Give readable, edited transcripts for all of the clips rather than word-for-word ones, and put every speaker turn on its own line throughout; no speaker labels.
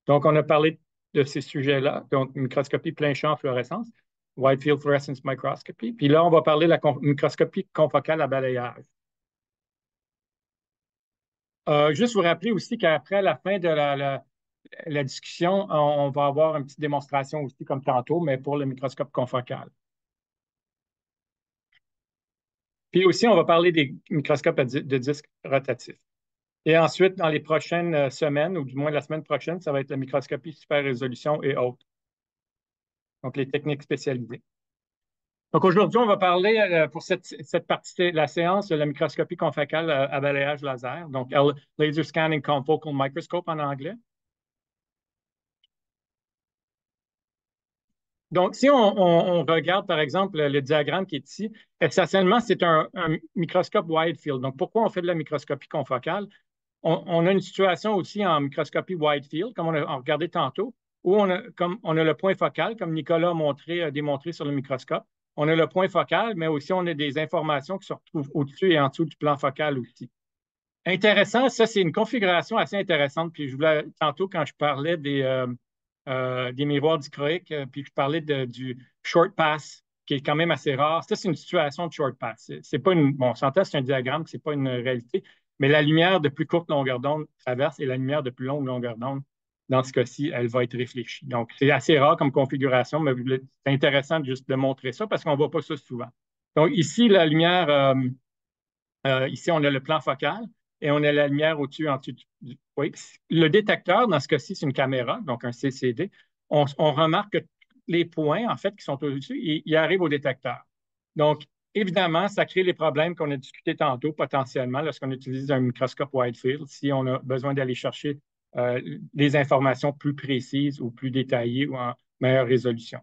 Donc, on a parlé de ces sujets-là, donc microscopie plein champ fluorescence, Wide Field Fluorescence Microscopy. Puis là, on va parler de la microscopie confocale à balayage. Juste vous rappeler aussi qu'après la fin de la discussion, on va avoir une petite démonstration aussi comme tantôt, mais pour le microscope confocal. Puis aussi, on va parler des microscopes de disques rotatifs. Et ensuite, dans les prochaines semaines, ou du moins la semaine prochaine, ça va être la microscopie super résolution et autres. Donc, les techniques spécialisées. Donc, aujourd'hui, on va parler pour cette partie de la séance de la microscopie confocale à balayage laser, donc Laser Scanning Confocal Microscope en anglais. Donc, si on regarde, par exemple, le diagramme qui est ici, essentiellement, c'est un microscope wide field. Donc, pourquoi on fait de la microscopie confocale? On a une situation aussi en microscopie wide field, comme on a regardé tantôt, où on a le point focal, comme Nicolas a démontré sur le microscope. On a le point focal, mais aussi on a des informations qui se retrouvent au-dessus et en dessous du plan focal aussi. Intéressant, ça, c'est une configuration assez intéressante. Puis je voulais, tantôt, quand je parlais des miroirs dichroïques, puis je parlais du short pass, qui est quand même assez rare. Ça, c'est une situation de short pass. C'est pas une, bon, on s'entend, c'est un diagramme, c'est pas une réalité, mais la lumière de plus courte longueur d'onde traverse et la lumière de plus longue longueur d'onde, dans ce cas-ci, elle va être réfléchie. Donc, c'est assez rare comme configuration, mais c'est intéressant juste de montrer ça parce qu'on ne voit pas ça souvent. Donc, ici, la lumière, ici, on a le plan focal et on a la lumière au-dessus, en dessous. Oui. Le détecteur, dans ce cas-ci, c'est une caméra, donc un CCD. On remarque que les points, en fait, qui sont au-dessus, ils arrivent au détecteur. Donc, évidemment, ça crée les problèmes qu'on a discutés tantôt, potentiellement, lorsqu'on utilise un microscope wide field, si on a besoin d'aller chercher des informations plus précises ou plus détaillées ou en meilleure résolution.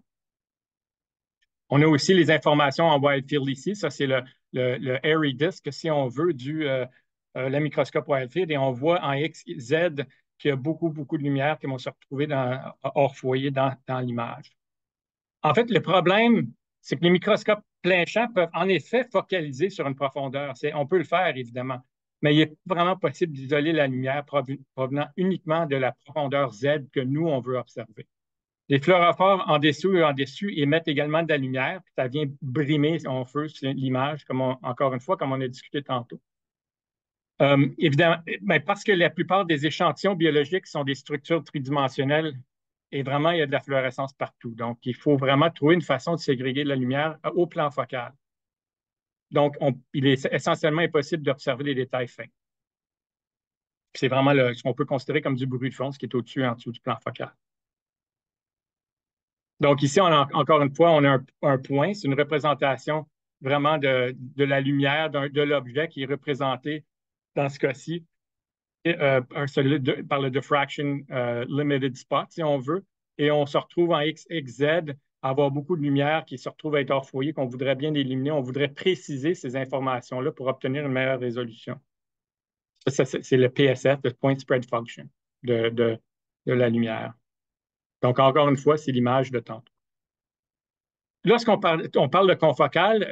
On a aussi les informations en wide field ici. Ça, c'est le Airy Disk, si on veut, le microscope wide field. Et on voit en X, Z qu'il y a beaucoup, beaucoup de lumière qui vont se retrouver hors foyer dans l'image. En fait, le problème, c'est que les microscopes plein champ peuvent en effet focaliser sur une profondeur. On peut le faire, évidemment, mais il est vraiment possible d'isoler la lumière provenant uniquement de la profondeur Z que nous, on veut observer. Les fluorophores en dessous et en dessus émettent également de la lumière, puis ça vient brimer, si on veut, l'image, encore une fois, comme on a discuté tantôt. Évidemment, mais parce que la plupart des échantillons biologiques sont des structures tridimensionnelles et vraiment, il y a de la fluorescence partout. Donc, il faut vraiment trouver une façon de ségréguer la lumière au plan focal. Donc, il est essentiellement impossible d'observer les détails fins. C'est vraiment ce qu'on peut considérer comme du bruit de fond, ce qui est au-dessus et en dessous du plan focal. Donc, ici, encore une fois, on a un point. C'est une représentation vraiment de la lumière de l'objet qui est représenté dans ce cas-ci par le diffraction limited spot, si on veut. Et on se retrouve en X, X, Z à avoir beaucoup de lumière qui se retrouve à être hors foyer, qu'on voudrait bien éliminer. On voudrait préciser ces informations-là pour obtenir une meilleure résolution. Ça, c'est le PSF, le Point Spread Function de la lumière. Donc, encore une fois, c'est l'image de tantôt. Lorsqu'on parle de confocal,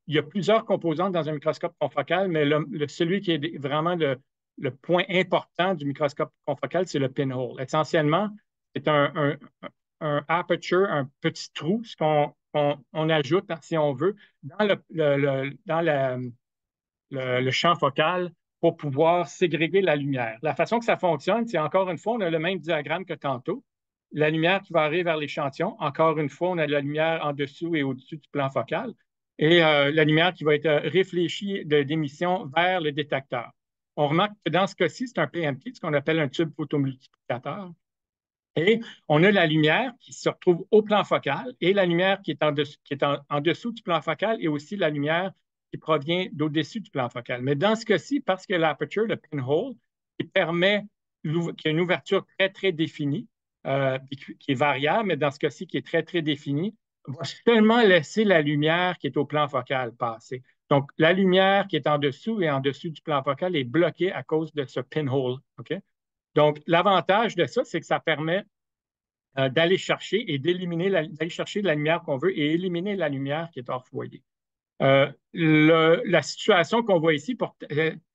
il y a plusieurs composantes dans un microscope confocal, mais celui qui est vraiment le point important du microscope confocal, c'est le pinhole. Essentiellement, c'est un aperture, un petit trou, ce qu'on ajoute, si on veut, dans le champ focal pour pouvoir ségréguer la lumière. La façon que ça fonctionne, c'est encore une fois, on a le même diagramme que tantôt. La lumière qui va arriver vers l'échantillon, encore une fois, on a de la lumière en dessous et au-dessus du plan focal, et la lumière qui va être réfléchie d'émission vers le détecteur. On remarque que dans ce cas-ci, c'est un PMT, ce qu'on appelle un tube photomultiplicateur. Et on a la lumière qui se retrouve au plan focal et la lumière qui est en dessous du plan focal et aussi la lumière qui provient d'au-dessus du plan focal. Mais dans ce cas-ci, parce que l'aperture, le pinhole, qui permet, qui a une ouverture très, très définie, qui est variable, mais dans ce cas-ci, qui est très, très définie, va seulement laisser la lumière qui est au plan focal passer. Donc, la lumière qui est en dessous et en dessus du plan focal est bloquée à cause de ce pinhole. OK? Donc, l'avantage de ça, c'est que ça permet d'aller chercher et d'aller chercher la lumière qu'on veut et éliminer la lumière qui est hors foyer. La situation qu'on voit ici,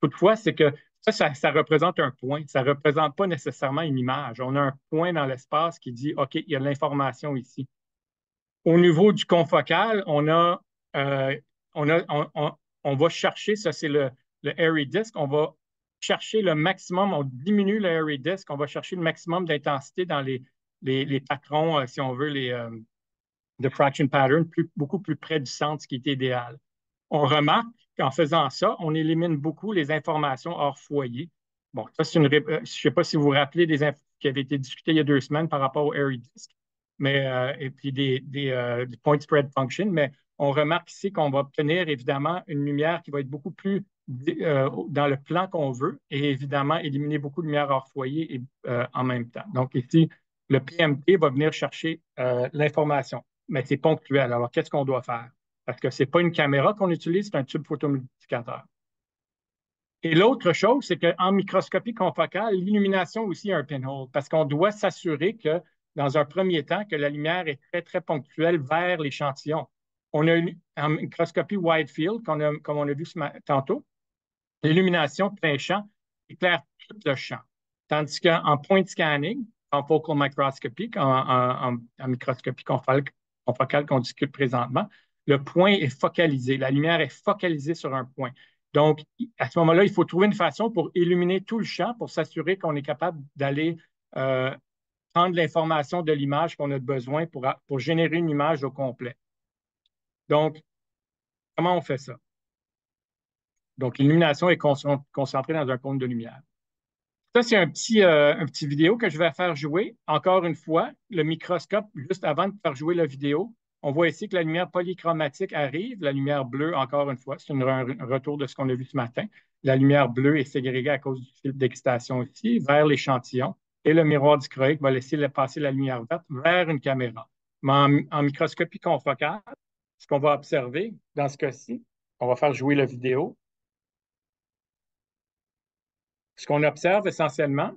toutefois, c'est que Ça représente un point. Ça ne représente pas nécessairement une image. On a un point dans l'espace qui dit, OK, il y a de l'information ici. Au niveau du confocal, euh, on va chercher, ça c'est le Airy Disk, on va chercher le maximum, on diminue le Airy Disk, on va chercher le maximum d'intensité dans les patrons, si on veut, de fraction pattern, beaucoup plus près du centre, ce qui est idéal. On remarque qu'en faisant ça, on élimine beaucoup les informations hors foyer. Bon, ça, je ne sais pas si vous vous rappelez des infos qui avaient été discutées il y a 2 semaines par rapport au Airy Disk, et puis des point spread function, mais on remarque ici qu'on va obtenir évidemment une lumière qui va être beaucoup plus dans le plan qu'on veut et évidemment éliminer beaucoup de lumière hors foyer en même temps. Donc ici, le PMT va venir chercher l'information, mais c'est ponctuel. Alors, qu'est-ce qu'on doit faire? Parce que ce n'est pas une caméra qu'on utilise, c'est un tube photomultiplicateur. Et l'autre chose, c'est qu'en microscopie confocale, l'illumination aussi a un pinhole, parce qu'on doit s'assurer que, dans un premier temps, que la lumière est très, très ponctuelle vers l'échantillon. On a en microscopie wide field, comme on a vu tantôt, l'illumination plein champ éclaire tout le champ. Tandis qu'en point scanning, en focal microscopy, en microscopie confocale qu'on discute présentement, le point est focalisé. La lumière est focalisée sur un point. Donc, à ce moment-là, il faut trouver une façon pour illuminer tout le champ pour s'assurer qu'on est capable d'aller euh, prendre l'information de l'image qu'on a besoin pour générer une image au complet. Donc, comment on fait ça? Donc, l'illumination est concentrée dans un cône de lumière. Ça, c'est un petit vidéo que je vais faire jouer. Encore une fois, le microscope, juste avant de faire jouer la vidéo, on voit ici que la lumière polychromatique arrive, la lumière bleue, encore une fois, c'est un retour de ce qu'on a vu ce matin. La lumière bleue est ségrégée à cause du filtre d'excitation ici, vers l'échantillon, et le miroir dichroïque va laisser passer la lumière verte vers une caméra. Mais en microscopie confocale, ce qu'on va observer dans ce cas-ci, on va faire jouer la vidéo. Ce qu'on observe essentiellement,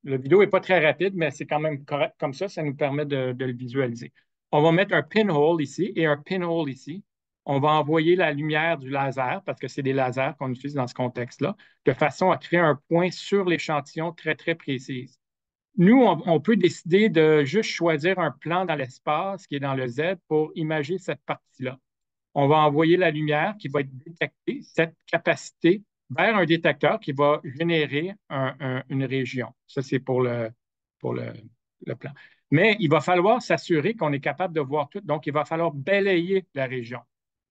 la vidéo n'est pas très rapide, mais c'est quand même correct comme ça nous permet de le visualiser. On va mettre un pinhole ici et un pinhole ici. On va envoyer la lumière du laser, parce que c'est des lasers qu'on utilise dans ce contexte-là, de façon à créer un point sur l'échantillon très, très précis. Nous, on peut décider de juste choisir un plan dans l'espace qui est dans le Z pour imager cette partie-là. On va envoyer la lumière qui va être détectée, cette capacité, vers un détecteur qui va générer une région. Ça, c'est pour le plan. Mais il va falloir s'assurer qu'on est capable de voir tout. Donc, il va falloir balayer la région.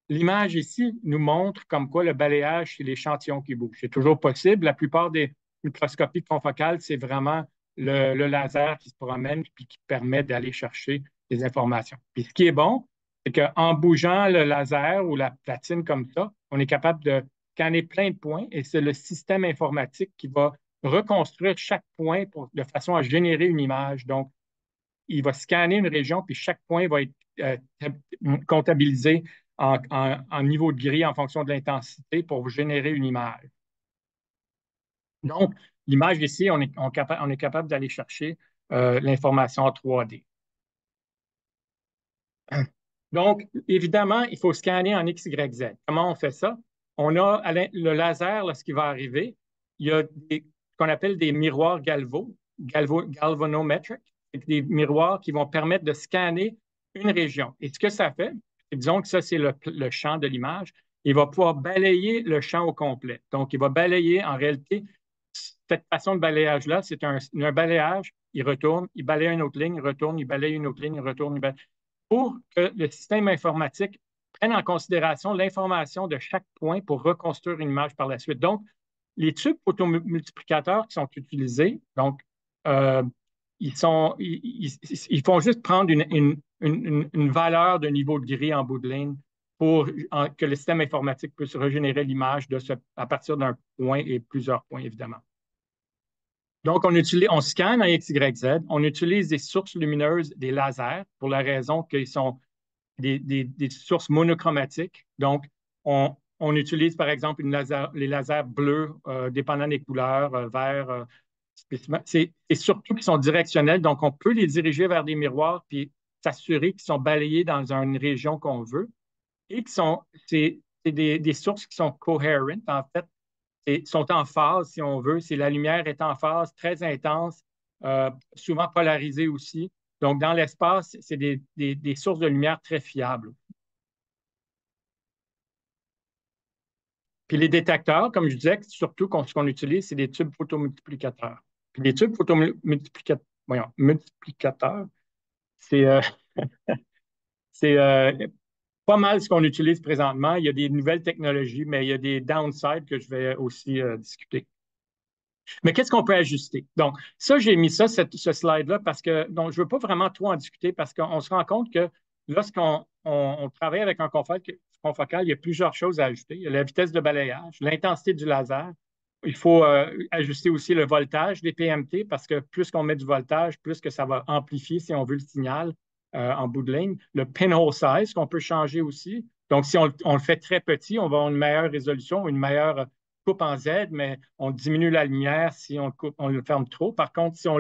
L'image ici nous montre comme quoi le balayage, c'est l'échantillon qui bouge. C'est toujours possible. La plupart des microscopies confocales, c'est vraiment le laser qui se promène et qui permet d'aller chercher des informations. Puis ce qui est bon, c'est qu'en bougeant le laser ou la platine comme ça, on est capable de scanner plein de points et c'est le système informatique qui va reconstruire chaque point de façon à générer une image. Donc, il va scanner une région, puis chaque point va être comptabilisé en niveau de gris en fonction de l'intensité pour générer une image. Donc, l'image ici, on est capable d'aller chercher l'information en 3D. Donc, évidemment, il faut scanner en X, Y, Z. Comment on fait ça? On a le laser, lorsqu'il va arriver, il y a ce qu'on appelle des miroirs galvanometric, des miroirs qui vont permettre de scanner une région. Et ce que ça fait, disons que ça, c'est le champ de l'image, il va pouvoir balayer le champ au complet. Donc, il va balayer, en réalité, cette façon de balayage-là, c'est un balayage, il retourne, il balaye une autre ligne, il retourne, il balaye une autre ligne, il retourne, il balaye pour que le système informatique prenne en considération l'information de chaque point pour reconstruire une image par la suite. Donc, les tubes photomultiplicateurs qui sont utilisés, donc, ils font juste prendre une valeur de niveau de gris en bout de ligne pour que le système informatique puisse régénérer l'image à partir d'un point et plusieurs points, évidemment. Donc, on scanne en X, Y, Z. On utilise des sources lumineuses, des lasers, pour la raison qu'ils sont des sources monochromatiques. Donc, on utilise, par exemple, les lasers bleus, dépendant des couleurs, vert. C'est surtout qu'ils sont directionnels. Donc, on peut les diriger vers des miroirs puis s'assurer qu'ils sont balayés dans une région qu'on veut et c'est des sources qui sont cohérentes. En fait, sont en phase, si on veut. La lumière est en phase, très intense, souvent polarisée aussi. Donc, dans l'espace, c'est des sources de lumière très fiables. Puis les détecteurs, comme je disais, surtout ce qu'on utilise, c'est des tubes photomultiplicateurs. Puis les tubes multiplicateurs, c'est c'est pas mal ce qu'on utilise présentement. Il y a des nouvelles technologies, mais il y a des downsides que je vais aussi discuter. Mais qu'est-ce qu'on peut ajuster? Donc, ça, j'ai mis ce slide-là parce que donc, je ne veux pas vraiment trop en discuter parce qu'on se rend compte que lorsqu'on on travaille avec un confocal, il y a plusieurs choses à ajuster. Il y a la vitesse de balayage, l'intensité du laser. Il faut ajuster aussi le voltage des PMT parce que plus qu'on met du voltage, plus que ça va amplifier, si on veut, le signal en bout de ligne. Le pinhole size qu'on peut changer aussi. Donc, si on le fait très petit, on va avoir une meilleure résolution, une meilleure coupe en Z, mais on diminue la lumière si on le ferme trop. Par contre, si on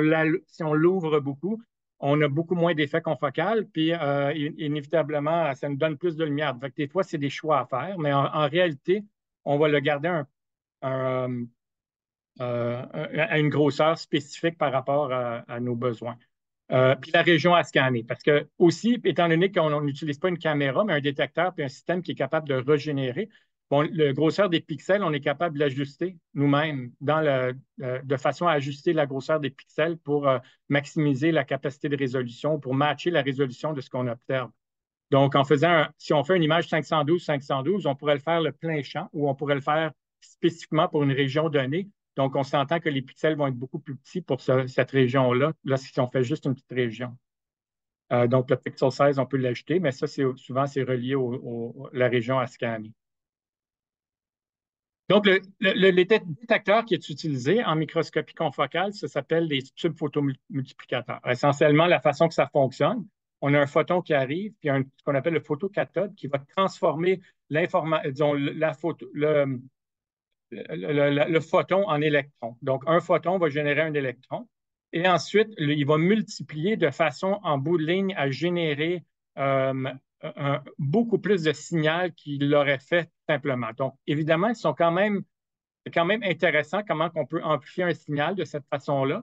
l'ouvre beaucoup, on a beaucoup moins d'effet confocal, puis inévitablement, ça nous donne plus de lumière. Donc, des fois, c'est des choix à faire, mais en réalité, on va le garder un, à une grosseur spécifique par rapport à nos besoins. Puis la région à scanner. Parce que aussi, étant donné qu'on n'utilise pas une caméra, mais un détecteur puis un système qui est capable de régénérer, bon, le grosseur des pixels, on est capable de l'ajuster nous-mêmes de façon à ajuster la grosseur des pixels pour maximiser la capacité de résolution, pour matcher la résolution de ce qu'on observe. Donc, si on fait une image 512-512, on pourrait le faire le plein champ ou on pourrait le faire spécifiquement pour une région donnée. Donc, on s'entend que les pixels vont être beaucoup plus petits pour cette région-là, là, si on fait juste une petite région. Donc, le pixel size, on peut l'ajouter, mais ça, souvent, c'est relié à la région à scanner. Donc, le détecteur qui est utilisé en microscopie confocale, ça s'appelle des tubes photomultiplicateurs. Essentiellement, la façon que ça fonctionne, on a un photon qui arrive, puis ce qu'on appelle le photocathode qui va transformer disons, le photon en électron. Donc, un photon va générer un électron. Et ensuite, il va multiplier de façon en bout de ligne à générer beaucoup plus de signal qu'il l'aurait fait simplement. Donc, évidemment, c'est quand même intéressant comment on peut amplifier un signal de cette façon-là.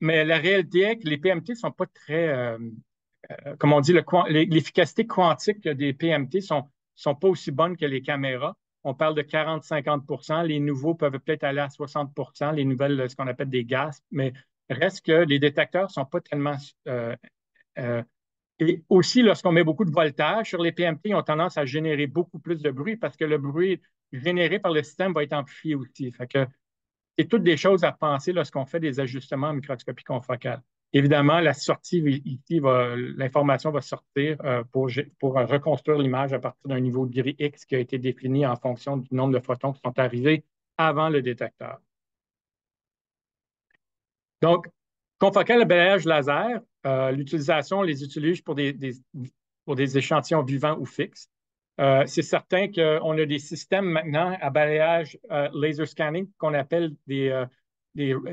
Mais la réalité est que les PMT ne sont pas très, comme on dit, l'efficacité quantique des PMT sont pas aussi bonnes que les caméras. On parle de 40-50 Les nouveaux peuvent peut-être aller à 60 les nouvelles, ce qu'on appelle des GASP, mais reste que les détecteurs ne sont pas tellement. Et aussi, lorsqu'on met beaucoup de voltage sur les PMT, ils ont tendance à générer beaucoup plus de bruit parce que le bruit généré par le système va être amplifié aussi. Fait que c'est toutes des choses à penser lorsqu'on fait des ajustements en microscopie confocale. Évidemment, la sortie ici, l'information va sortir pour reconstruire l'image à partir d'un niveau de gris X qui a été défini en fonction du nombre de photons qui sont arrivés avant le détecteur. Donc, confocal et balayage laser, l'utilisation, on les utilise pour des échantillons vivants ou fixes. C'est certain qu'on a des systèmes maintenant à balayage laser scanning qu'on appelle des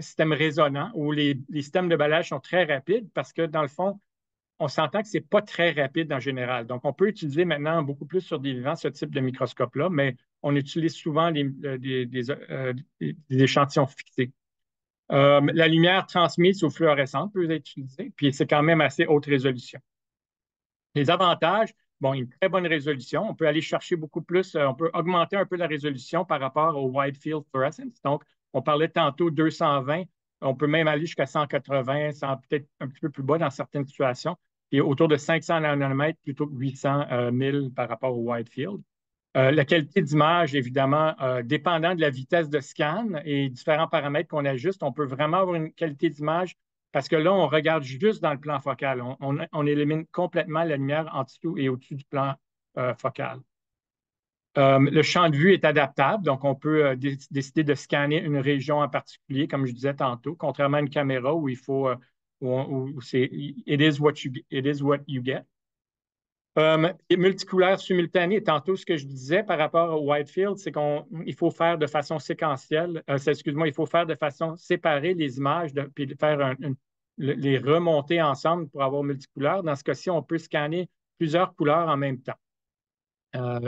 systèmes résonants où les systèmes de balayage sont très rapides parce que, dans le fond, on s'entend que ce n'est pas très rapide en général. Donc, on peut utiliser maintenant beaucoup plus sur des vivants ce type de microscope-là, mais on utilise souvent des échantillons fixés. La lumière transmise aux fluorescentes peut être utilisée, puis c'est quand même assez haute résolution. Les avantages, bon, une très bonne résolution. On peut aller chercher beaucoup plus, on peut augmenter un peu la résolution par rapport au wide field fluorescence. Donc, on parlait tantôt 220, on peut même aller jusqu'à 180, peut-être un petit peu plus bas dans certaines situations, et autour de 500 nanomètres plutôt que 800 000 par rapport au wide field. La qualité d'image, évidemment, dépendant de la vitesse de scan et différents paramètres qu'on ajuste, on peut vraiment avoir une qualité d'image parce que là, on regarde juste dans le plan focal. On élimine complètement la lumière en dessous et au-dessus du plan focal. Le champ de vue est adaptable, donc on peut décider de scanner une région en particulier, comme je disais tantôt, contrairement à une caméra où il faut, où c'est it is what you get. Multicouleur simultanée, tantôt ce que je disais par rapport au wide field, c'est qu'il faut faire de façon séquentielle, excuse-moi, il faut faire de façon séparée les images, puis faire les remonter ensemble pour avoir multicouleur. Dans ce cas-ci, on peut scanner plusieurs couleurs en même temps.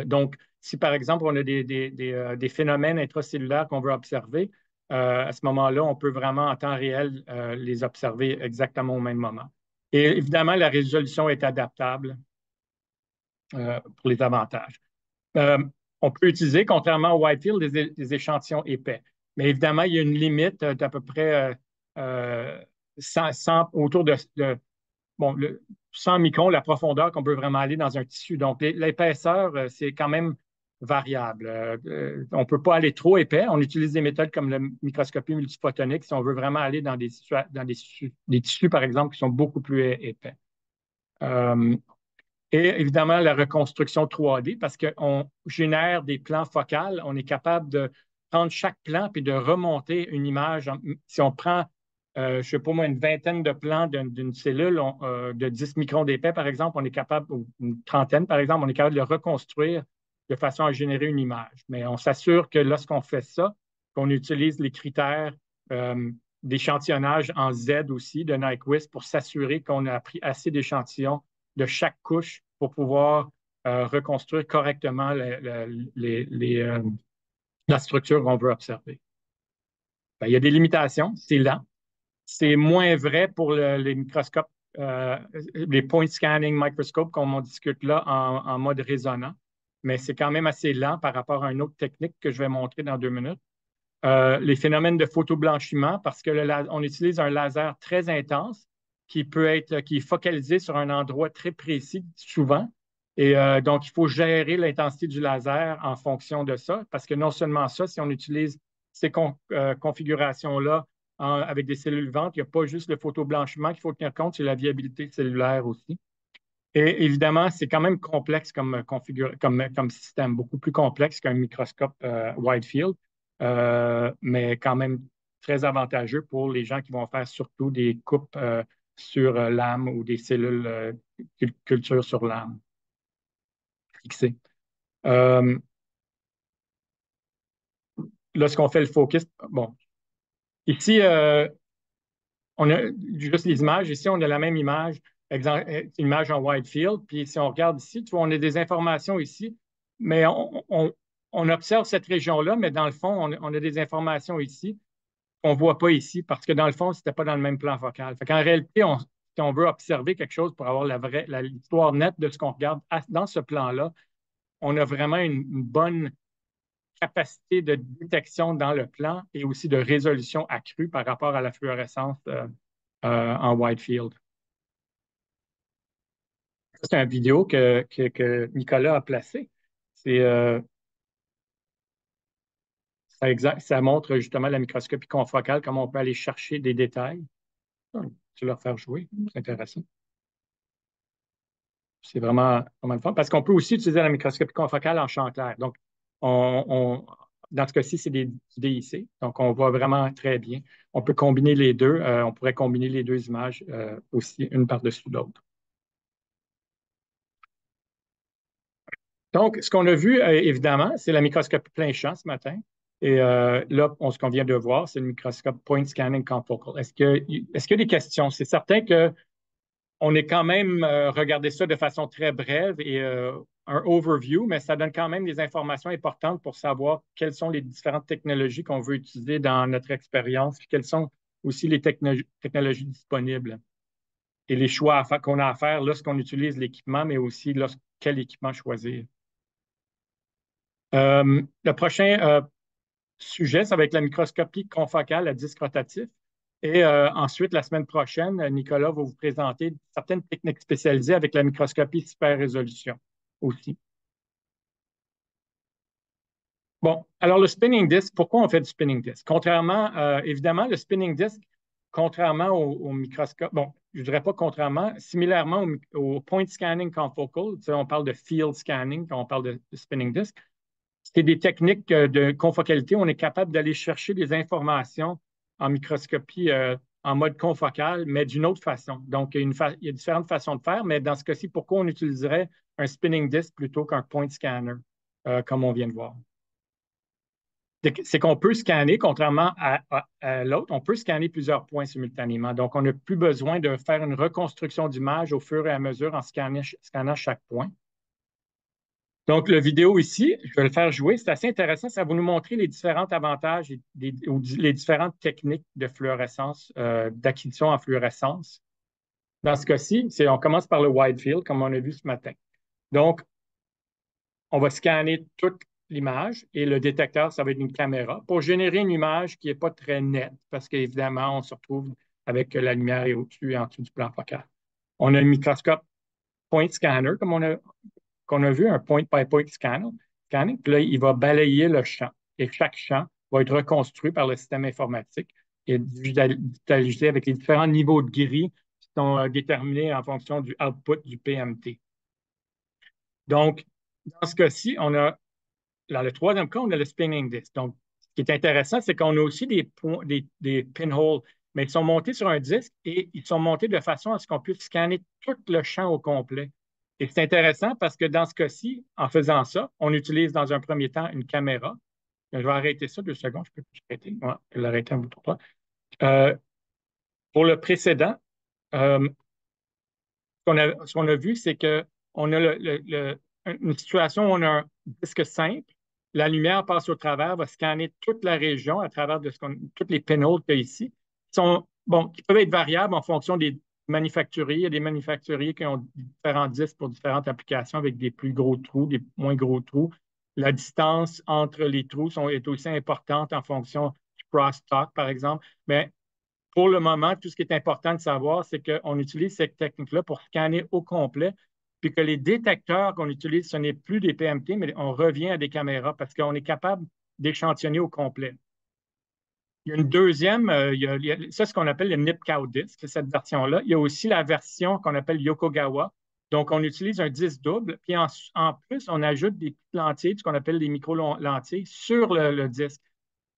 Donc, Si, par exemple, on a des phénomènes intracellulaires qu'on veut observer, à ce moment-là, on peut vraiment en temps réel les observer exactement au même moment. Et évidemment, la résolution est adaptable pour les avantages. Euh, on peut utiliser, contrairement au Whitefield, des échantillons épais. Mais évidemment, il y a une limite d'à peu près 100, autour de bon, 100 microns, la profondeur qu'on peut vraiment aller dans un tissu. Donc, l'épaisseur, c'est quand même variable. On ne peut pas aller trop épais. On utilise des méthodes comme la microscopie multiphotonique si on veut vraiment aller dans des tissus, par exemple, qui sont beaucoup plus épais. Euh, et évidemment, la reconstruction 3D, parce qu'on génère des plans focales, on est capable de prendre chaque plan puis de remonter une image. Si on prend, je ne sais pas moi, une vingtaine de plans d'une cellule de 10 microns d'épais, par exemple, on est capable, ou une trentaine, par exemple, on est capable de le reconstruire de façon à générer une image. Mais on s'assure que lorsqu'on fait ça, qu'on utilise les critères d'échantillonnage en Z aussi de Nyquist pour s'assurer qu'on a pris assez d'échantillons de chaque couche pour pouvoir reconstruire correctement la structure qu'on veut observer. Ben, il y a des limitations, c'est lent. C'est moins vrai pour les microscopes, les point scanning microscopes qu'on discute là en mode résonant, mais c'est quand même assez lent par rapport à une autre technique que je vais montrer dans 2 minutes. Les phénomènes de photoblanchiment, parce que on utilise un laser très intense qui est focalisé sur un endroit très précis souvent. Et donc, il faut gérer l'intensité du laser en fonction de ça, parce que non seulement ça, si on utilise ces configurations-là avec des cellules vivantes, il n'y a pas juste le photoblanchiment qu'il faut tenir compte, c'est la viabilité cellulaire aussi. Et évidemment, c'est quand même complexe comme système, beaucoup plus complexe qu'un microscope wide field, mais quand même très avantageux pour les gens qui vont faire surtout des coupes sur l'âme ou des cellules culture sur l'âme fixées. Euh, Lorsqu'on fait le focus, bon, ici, on a juste les images. Ici, on a la même image, exemple, image en wide field. Puis si on regarde ici, tu vois, on a des informations ici, mais on observe cette région-là, mais dans le fond, on a des informations ici qu'on ne voit pas ici parce que dans le fond, ce n'était pas dans le même plan focal. Fait qu'en réalité, si on veut observer quelque chose pour avoir l'histoire nette de ce qu'on regarde dans ce plan-là, on a vraiment une bonne capacité de détection dans le plan et aussi de résolution accrue par rapport à la fluorescence en wide field. C'est une vidéo que Nicolas a placée. C'est, ça montre justement la microscopie confocale, comment on peut aller chercher des détails. Tu vas leur faire jouer, c'est intéressant. C'est vraiment le fun parce qu'on peut aussi utiliser la microscopie confocale en champ clair. Donc, dans ce cas-ci, c'est des DIC. Donc, on voit vraiment très bien. On peut combiner les deux. On pourrait combiner les deux images aussi, une par-dessus l'autre. Donc, ce qu'on a vu, évidemment, c'est la microscopie plein champ ce matin. Et là, ce qu'on vient de voir, c'est le microscope point scanning confocal. Est-ce qu'il y a des questions? C'est certain qu'on est quand même regardé ça de façon très brève et un overview, mais ça donne quand même des informations importantes pour savoir quelles sont les différentes technologies qu'on veut utiliser dans notre expérience, puis quelles sont aussi les technologies disponibles et les choix qu'on a à faire lorsqu'on utilise l'équipement, mais aussi quel équipement choisir. Le prochain sujet, ça va être la microscopie confocale à disque rotatif. Et ensuite, la semaine prochaine, Nicolas va vous présenter certaines techniques spécialisées avec la microscopie super résolution aussi. Bon, alors le spinning disk, pourquoi on fait du spinning disk? Contrairement, évidemment, le spinning disk, contrairement au microscope, bon, je ne dirais pas contrairement, similairement au point scanning confocal, on parle de field scanning quand on parle de spinning disk, c'est des techniques de confocalité. On est capable d'aller chercher des informations en microscopie en mode confocal, mais d'une autre façon. Donc, il y a différentes façons de faire, mais dans ce cas-ci, pourquoi on utiliserait un spinning disk plutôt qu'un point scanner, comme on vient de voir? C'est qu'on peut scanner, contrairement à l'autre, on peut scanner plusieurs points simultanément. Donc, on n'a plus besoin de faire une reconstruction d'image au fur et à mesure en scannant chaque point. Donc, le vidéo ici, je vais le faire jouer. C'est assez intéressant. Ça va nous montrer les différents avantages ou les différentes techniques de fluorescence, d'acquisition en fluorescence. Dans ce cas-ci, on commence par le wide field, comme on a vu ce matin. Donc, on va scanner toute l'image et le détecteur, ça va être une caméra pour générer une image qui n'est pas très nette parce qu'évidemment, on se retrouve avec la lumière au-dessus et en dessous du plan focal. On a un microscope point scanner, comme qu'on a vu, un point-by-point scanning. Puis là, il va balayer le champ et chaque champ va être reconstruit par le système informatique et digitalisé avec les différents niveaux de gris qui sont déterminés en fonction du output du PMT. Donc, dans ce cas-ci, dans le troisième cas, on a le spinning disk. Donc, ce qui est intéressant, c'est qu'on a aussi des pinholes, mais ils sont montés sur un disque et ils sont montés de façon à ce qu'on puisse scanner tout le champ au complet. Et c'est intéressant parce que dans ce cas-ci, en faisant ça, on utilise dans un premier temps une caméra. Je vais arrêter ça 2 secondes, je peux arrêter. Ouais, je vais l'arrêter un bout de temps. Pour le précédent, euh, ce qu'on a vu, c'est qu'on a une situation où on a un disque simple, la lumière passe au travers, va scanner toute la région à travers toutes les panels qu'il y a ici, qui peuvent être variables en fonction des manufacturiers. Il y a des manufacturiers qui ont différents disques pour différentes applications avec des plus gros trous, des moins gros trous. La distance entre les trous est aussi importante en fonction du crosstalk, par exemple. Mais pour le moment, tout ce qui est important de savoir, c'est qu'on utilise cette technique-là pour scanner au complet, puis que les détecteurs qu'on utilise, ce n'est plus des PMT, mais on revient à des caméras parce qu'on est capable d'échantillonner au complet. Il y a une deuxième, ça, c'est ce qu'on appelle le NIPCOW disc, c'est cette version-là. Il y a aussi la version qu'on appelle Yokogawa. Donc, on utilise un disque double, puis en plus, on ajoute des petites lentilles, ce qu'on appelle des micro-lentilles, sur le disque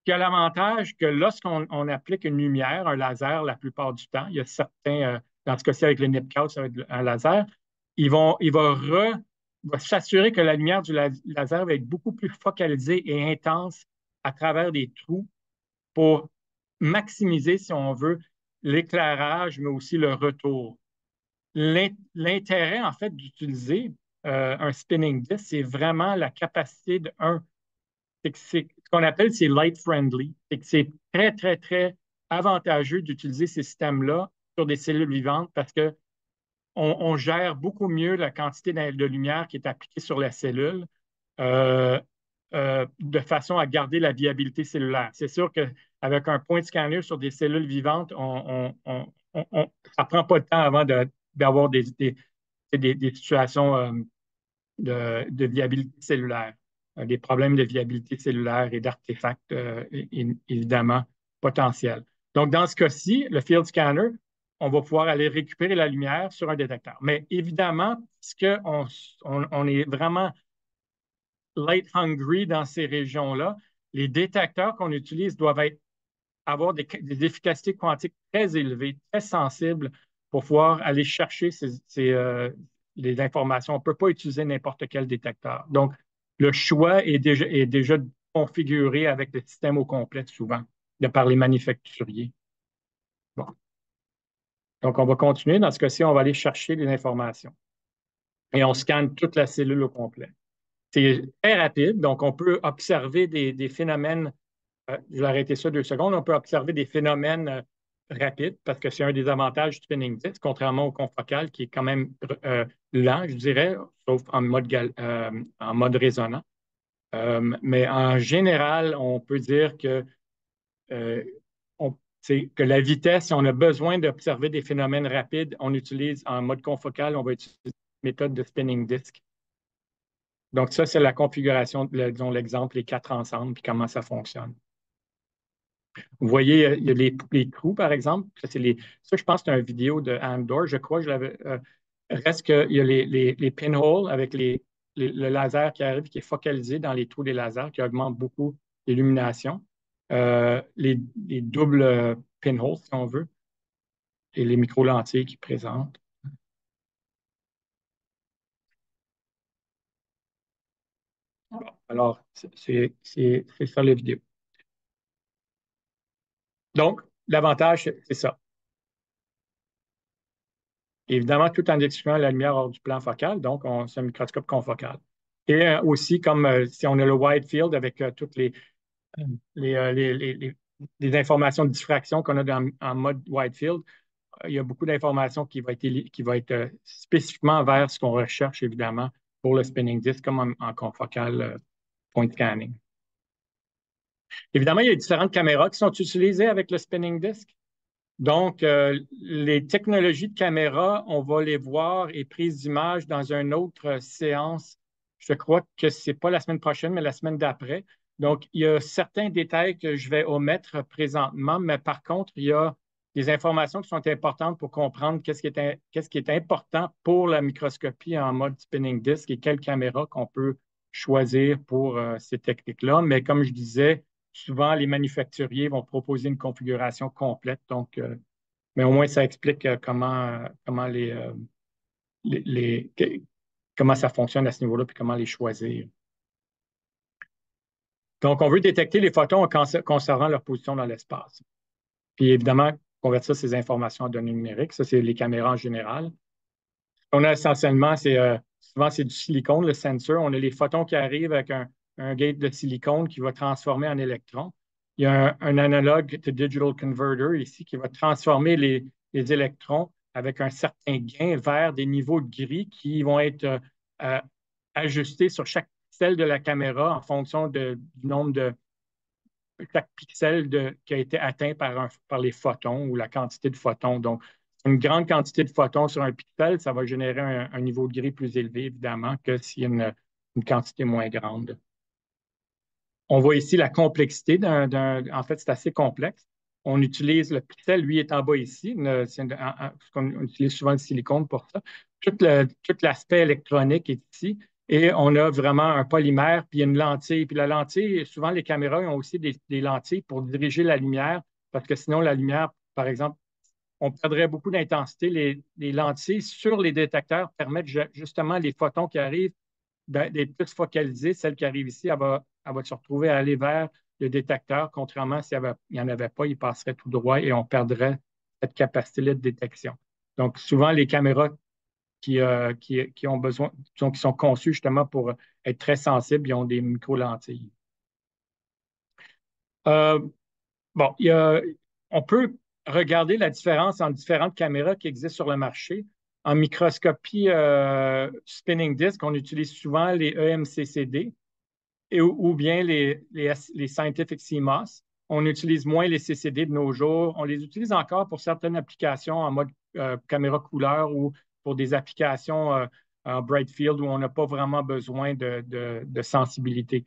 qui a l'avantage que lorsqu'on applique une lumière, un laser, la plupart du temps, il y a certains, dans ce cas-ci avec le NIPCOW, ça va être un laser, il va s'assurer que la lumière du laser va être beaucoup plus focalisée et intense à travers des trous pour maximiser, si on veut, l'éclairage, mais aussi le retour. L'intérêt, en fait, d'utiliser un spinning disk, c'est vraiment la capacité c'est que ce qu'on appelle, c'est light friendly. C'est que c'est très, très, très avantageux d'utiliser ces systèmes-là sur des cellules vivantes parce qu'on gère beaucoup mieux la quantité de lumière qui est appliquée sur la cellule euh, de façon à garder la viabilité cellulaire. C'est sûr qu'avec un point de scanner sur des cellules vivantes, ça ne prend pas de temps avant d'avoir des situations de viabilité cellulaire, des problèmes de viabilité cellulaire et d'artefacts, évidemment, potentiels. Donc, dans ce cas-ci, le field scanner, on va pouvoir aller récupérer la lumière sur un détecteur. Mais évidemment, on est vraiment light hungry dans ces régions-là, les détecteurs qu'on utilise doivent avoir des efficacités quantiques très élevées, très sensibles pour pouvoir aller chercher les informations. On ne peut pas utiliser n'importe quel détecteur. Donc, le choix est déjà configuré avec le système au complet souvent, de par les manufacturiers. Bon. Donc, on va continuer. Dans ce cas-ci, on va aller chercher les informations et on scanne toute la cellule au complet. C'est très rapide, donc on peut observer des phénomènes. Je vais arrêter ça 2 secondes. On peut observer des phénomènes rapides parce que c'est un des avantages du spinning disk, contrairement au confocal qui est quand même lent, je dirais, sauf en mode résonant. Mais en général, on peut dire euh, que la vitesse, si on a besoin d'observer des phénomènes rapides, on utilise en mode confocal, on va utiliser la méthode de spinning disk. Donc, ça, c'est la configuration, disons l'exemple, les quatre ensemble, puis comment ça fonctionne. Vous voyez, il y a les trous, par exemple. Ça, je pense que c'est une vidéo de Andor, je crois. Reste qu'il y a les pinholes avec le laser qui arrive, qui est focalisé dans les trous des lasers, qui augmente beaucoup l'illumination. Les doubles pinholes, si on veut, et les micro-lentilles qui présentent. Alors, c'est ça la vidéo. Donc, l'avantage, c'est ça. Évidemment, tout en excluant la lumière hors du plan focal, donc c'est un microscope confocal. Et aussi, comme si on a le wide field avec toutes les, euh, les, les- les- les informations de diffraction qu'on a en mode wide field, il y a beaucoup d'informations qui va être spécifiquement vers ce qu'on recherche, évidemment, pour le spinning disk, comme en confocal point scanning. Évidemment, il y a différentes caméras qui sont utilisées avec le spinning disk. Donc, les technologies de caméra, on va les voir et prises d'image dans une autre séance. Je crois que ce n'est pas la semaine prochaine, mais la semaine d'après. Donc, il y a certains détails que je vais omettre présentement, mais par contre, il y a des informations qui sont importantes pour comprendre qu'est-ce qui est important pour la microscopie en mode spinning disk et quelle caméra qu'on peut choisir pour ces techniques-là. Mais comme je disais, souvent, les manufacturiers vont proposer une configuration complète. Donc, mais au moins, ça explique les- les- que- comment ça fonctionne à ce niveau-là, puis comment les choisir. Donc, on veut détecter les photons en conservant leur position dans l'espace. Puis évidemment, convertir ces informations en données numériques. Ça, c'est les caméras en général. On a essentiellement, souvent, c'est du silicone, le sensor. On a les photons qui arrivent avec un gate de silicone qui va transformer en électrons. Il y a un analogue to digital converter ici qui va transformer les électrons avec un certain gain vers des niveaux de gris qui vont être euh, ajustés sur chaque pixel de la caméra en fonction du nombre de chaque pixel qui a été atteint par les photons ou la quantité de photons. Donc, une grande quantité de photons sur un pixel, ça va générer un niveau de gris plus élevé, évidemment, que s'il y a une quantité moins grande. On voit ici la complexité en fait, c'est assez complexe. On utilise le pixel, lui est en bas ici. On utilise souvent le silicone pour ça. Tout l'aspect électronique est ici. Et on a vraiment un polymère, puis une lentille. Puis la lentille, souvent les caméras ont aussi des lentilles pour diriger la lumière, parce que sinon la lumière, par exemple, on perdrait beaucoup d'intensité. Les lentilles sur les détecteurs permettent justement les photons qui arrivent d'être plus focalisée. Celle qui arrive ici, elle va se retrouver à aller vers le détecteur, contrairement s'il n'y en avait pas, il passerait tout droit et on perdrait cette capacité-là de détection. Donc, souvent, les caméras qui ont besoin, qui sont conçues justement pour être très sensibles, ils ont des micro-lentilles. Euh, bon, on peut regarder la différence entre différentes caméras qui existent sur le marché. En microscopie spinning disk, on utilise souvent les EMCCD ou bien les Scientific CMOS. On utilise moins les CCD de nos jours. On les utilise encore pour certaines applications en mode caméra couleur ou pour des applications en bright field où on n'a pas vraiment besoin de sensibilité.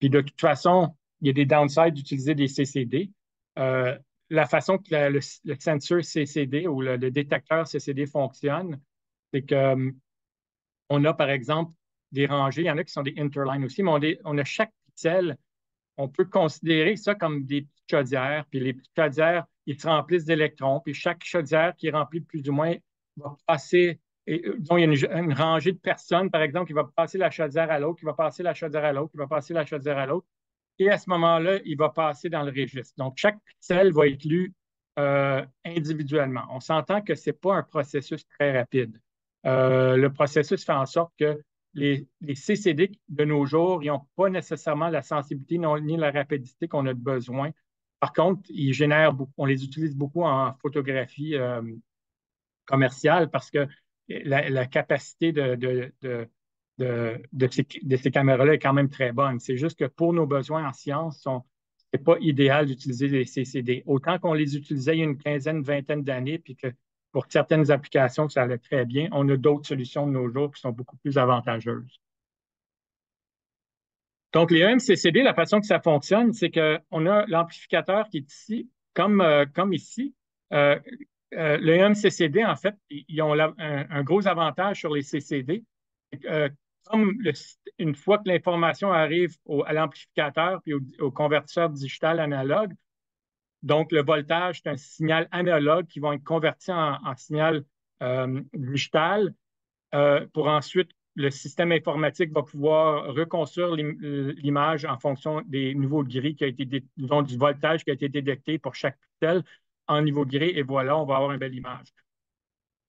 Puis de toute façon, il y a des downsides d'utiliser des CCD. Euh, la façon que le sensor CCD ou le détecteur CCD fonctionne, c'est que on a par exemple des rangées, il y en a qui sont des interlines aussi, mais on a chaque pixel, on peut considérer ça comme des petites chaudières, puis les petites chaudières, ils se remplissent d'électrons, puis chaque chaudière qui est remplie plus ou moins va passer, donc il y a une rangée de personnes, par exemple, qui va passer la chaudière à l'autre, qui va passer la chaudière à l'autre, qui va passer la chaudière à l'autre, et à ce moment-là, il va passer dans le registre. Donc, chaque pixel va être lu individuellement. On s'entend que ce n'est pas un processus très rapide. Le processus fait en sorte que les CCD de nos jours, ils n'ont pas nécessairement la sensibilité ni la rapidité qu'on a besoin. Par contre, ils génèrent beaucoup, on les utilise beaucoup en photographie commerciale parce que la capacité de ces caméras-là est quand même très bonne. C'est juste que pour nos besoins en sciences, ce n'est pas idéal d'utiliser les CCD. Autant qu'on les utilisait il y a une quinzaine, vingtaine d'années, puis que pour certaines applications, ça allait très bien, on a d'autres solutions de nos jours qui sont beaucoup plus avantageuses. Donc, les EMCCD, la façon que ça fonctionne, c'est qu'on a l'amplificateur qui est ici, comme ici. Euh, les EMCCD, en fait, ils ont un gros avantage sur les CCD. Euh, une fois que l'information arrive à l'amplificateur puis au convertisseur digital analogue, donc le voltage, c'est un signal analogue qui va être converti en signal digital pour ensuite, le système informatique va pouvoir reconstruire l'image en fonction des niveaux de gris qui a été, disons, du voltage qui a été détecté pour chaque pixel en niveau de gris, et voilà, on va avoir une belle image.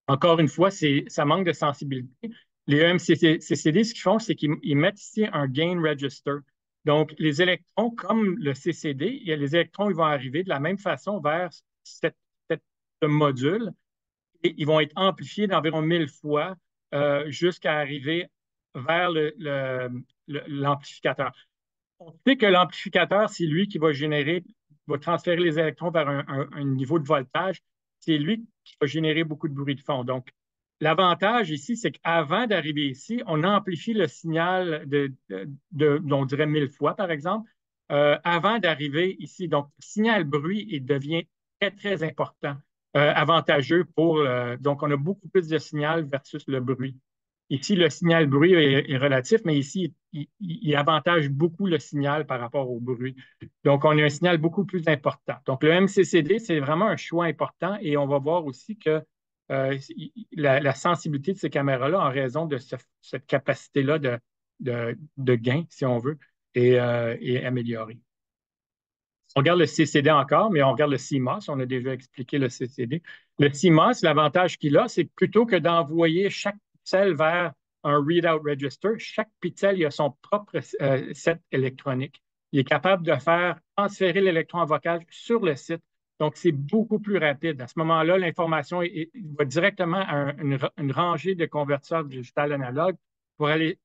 Encore une fois, ça manque de sensibilité, Les EMCCD, ce qu'ils font, c'est qu'ils mettent ici un gain register. Donc, les électrons, comme le CCD, les électrons ils vont arriver de la même façon vers ce module et ils vont être amplifiés d'environ 1000 fois jusqu'à arriver vers l'amplificateur. On sait que l'amplificateur, c'est lui qui va transférer les électrons vers un niveau de voltage. C'est lui qui va générer beaucoup de bruit de fond. Donc, l'avantage ici, c'est qu'avant d'arriver ici, on amplifie le signal on dirait 1000 fois, par exemple, avant d'arriver ici. Donc, le signal bruit, il devient très, très important, avantageux donc, on a beaucoup plus de signal versus le bruit. Ici, le signal bruit est relatif, mais ici, il avantage beaucoup le signal par rapport au bruit. Donc, on a un signal beaucoup plus important. Donc, le MCCD, c'est vraiment un choix important et on va voir aussi que la sensibilité de ces caméras-là, en raison de cette capacité-là de gain, si on veut, est améliorée. On regarde le CCD encore, mais on regarde le CMOS. On a déjà expliqué le CCD. Le CMOS, l'avantage qu'il a, c'est que plutôt que d'envoyer chaque pixel vers un readout register, chaque pixel il a son propre set électronique. Il est capable de faire transférer l'électron en vocage sur le site. Donc, c'est beaucoup plus rapide. À ce moment-là, l'information va directement à une rangée de convertisseurs digital analogue pour aller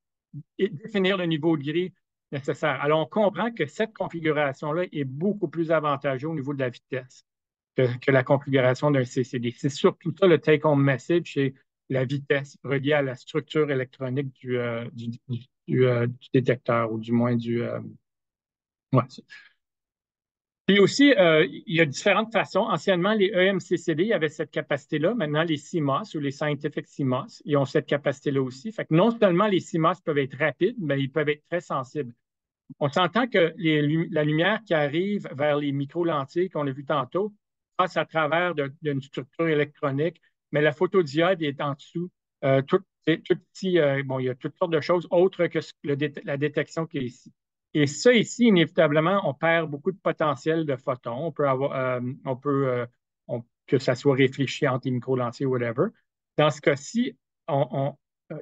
définir le niveau de gris nécessaire. Alors, on comprend que cette configuration-là est beaucoup plus avantageuse au niveau de la vitesse que la configuration d'un CCD. C'est surtout ça le take-home message, c'est la vitesse reliée à la structure électronique du détecteur, ou du moins ouais. Puis aussi, il y a différentes façons. Anciennement, les EMCCD avaient cette capacité-là. Maintenant, les CMOS ou les Scientific CMOS, ils ont cette capacité-là aussi. Fait que non seulement les CMOS peuvent être rapides, mais ils peuvent être très sensibles. On s'entend que la lumière qui arrive vers les micro-lentilles qu'on a vues tantôt passe à travers d'une structure électronique, mais la photodiode est en dessous. Bon, il y a toutes sortes de choses autres que la détection qui est ici. Et ça, ici, inévitablement, on perd beaucoup de potentiel de photons. On peut avoir, que ça soit réfléchi entre les micro-lentilles ou whatever. Dans ce cas-ci, il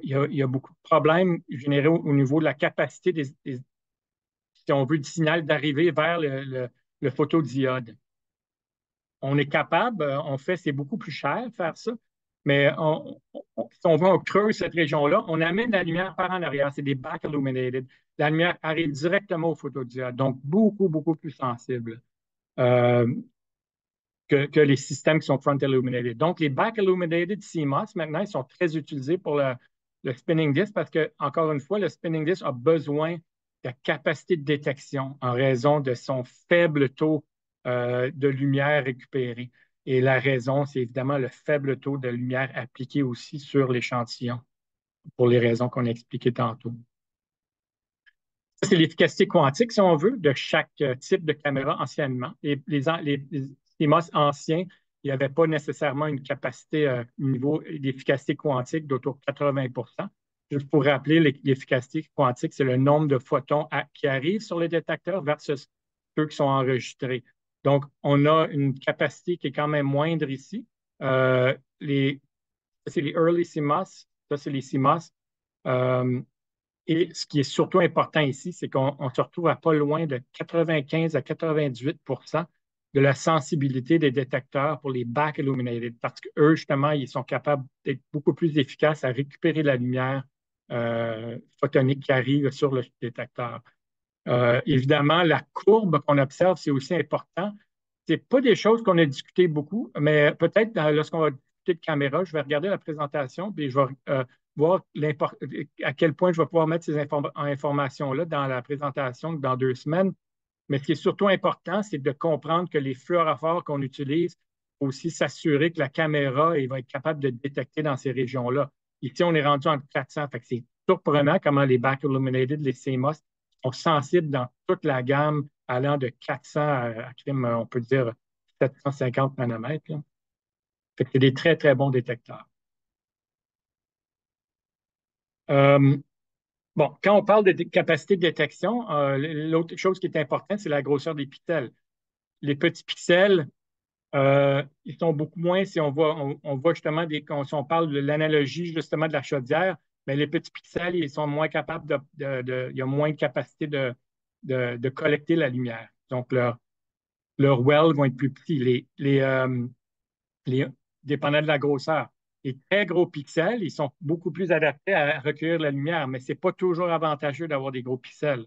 y a beaucoup de problèmes générés au niveau de la capacité si on veut, du signal d'arriver vers le photodiode. On est capable, c'est beaucoup plus cher de faire ça, mais si on va, on creuse cette région-là, on amène la lumière par en arrière, c'est des back illuminated. La lumière arrive directement au photodiode, donc beaucoup, beaucoup plus sensible euh, que les systèmes qui sont front illuminated. Donc, les back illuminated CMOS, maintenant, ils sont très utilisés pour le spinning disk parce que, encore une fois, le spinning disk a besoin de capacité de détection en raison de son faible taux de lumière récupérée. Et la raison, c'est évidemment le faible taux de lumière appliqué aussi sur l'échantillon, pour les raisons qu'on a expliquées tantôt. Ça, c'est l'efficacité quantique, si on veut, de chaque type de caméra anciennement. Et les CMOS anciens, il n'y avait pas nécessairement une capacité, un niveau d'efficacité quantique d'autour de 80. Juste pour rappeler, l'efficacité quantique, c'est le nombre de photons qui arrivent sur les détecteurs versus ceux qui sont enregistrés. Donc, on a une capacité qui est quand même moindre ici. C'est les early CMOS, ça, c'est les CMOS. Et ce qui est surtout important ici, c'est qu'on se retrouve à pas loin de 95 à 98 de la sensibilité des détecteurs pour les back illuminated, parce qu'eux, justement, ils sont capables d'être beaucoup plus efficaces à récupérer la lumière photonique qui arrive sur le détecteur. Évidemment, la courbe qu'on observe, c'est aussi important. Ce n'est pas des choses qu'on a discutées beaucoup, mais peut-être lorsqu'on va discuter de caméra, je vais regarder la présentation et je vais voir à quel point je vais pouvoir mettre ces informations-là dans la présentation dans 2 semaines. Mais ce qui est surtout important, c'est de comprendre que les fluorophores qu'on utilise, il faut aussi s'assurer que la caméra va être capable de détecter dans ces régions-là. Ici, on est rendu en 400. Fait que c'est surprenant comment les back illuminated, les CMOS, sont sensibles dans toute la gamme allant de 400 on peut dire 750 nanomètres. Là. Fait que c'est des très, très bons détecteurs. Bon, quand on parle de capacité de détection, l'autre chose qui est importante, c'est la grosseur des pixels. Les petits pixels, ils sont beaucoup moins, si on voit justement, si on parle de l'analogie justement de la chaudière, mais les petits pixels, ils sont moins capables il y a moins de capacité de collecter la lumière. Donc, leurs wells vont être plus petits. Les, dépendant de la grosseur. Les très gros pixels, ils sont beaucoup plus adaptés à recueillir la lumière, mais ce n'est pas toujours avantageux d'avoir des gros pixels.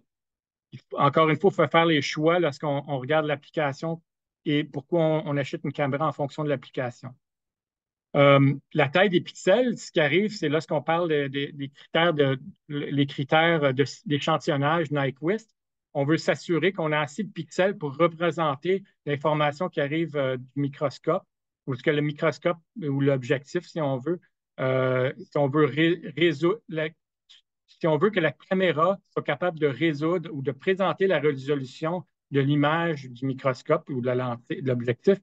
Encore une fois, il faut faire les choix lorsqu'on regarde l'application et pourquoi on achète une caméra en fonction de l'application. La taille des pixels, ce qui arrive, c'est lorsqu'on parle des critères les critères d'échantillonnage Nyquist, on veut s'assurer qu'on a assez de pixels pour représenter l'information qui arrive du microscope, ou ce que le microscope ou l'objectif, si on veut, si on veut si on veut que la caméra soit capable de résoudre ou de présenter la résolution de l'image du microscope ou de la lentille, de l'objectif.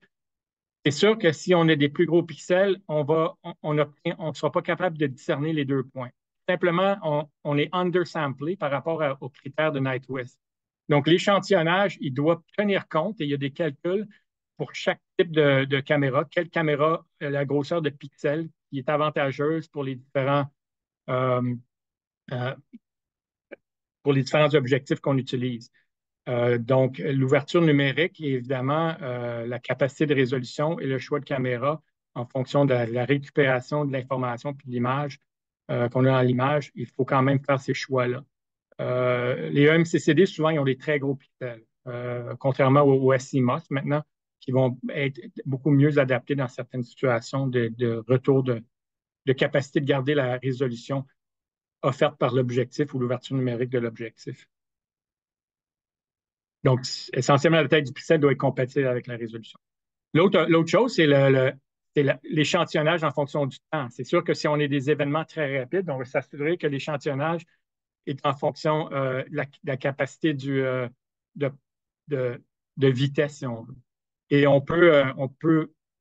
C'est sûr que si on a des plus gros pixels, on ne sera pas capable de discerner les deux points. Simplement, on est undersamplé par rapport aux critères de Nyquist. Donc, l'échantillonnage, il doit tenir compte et il y a des calculs pour chaque type de caméra. Quelle caméra a la grosseur de pixels qui est avantageuse euh, euh, pour les différents objectifs qu'on utilise. Donc, l'ouverture numérique et évidemment la capacité de résolution et le choix de caméra en fonction de la récupération de l'information puis de l'image qu'on a dans l'image, il faut quand même faire ces choix-là. Les EMCCD, souvent, ils ont des très gros pixels, contrairement aux SCMOS maintenant, qui vont être beaucoup mieux adaptés dans certaines situations de retour de capacité de garder la résolution offerte par l'objectif ou l'ouverture numérique de l'objectif. Donc, essentiellement, la taille du pixel doit être compatible avec la résolution. L'autre chose, c'est l'échantillonnage en fonction du temps. C'est sûr que si on a des événements très rapides, on va s'assurer que l'échantillonnage est en fonction de la capacité de, de vitesse, si on veut. Et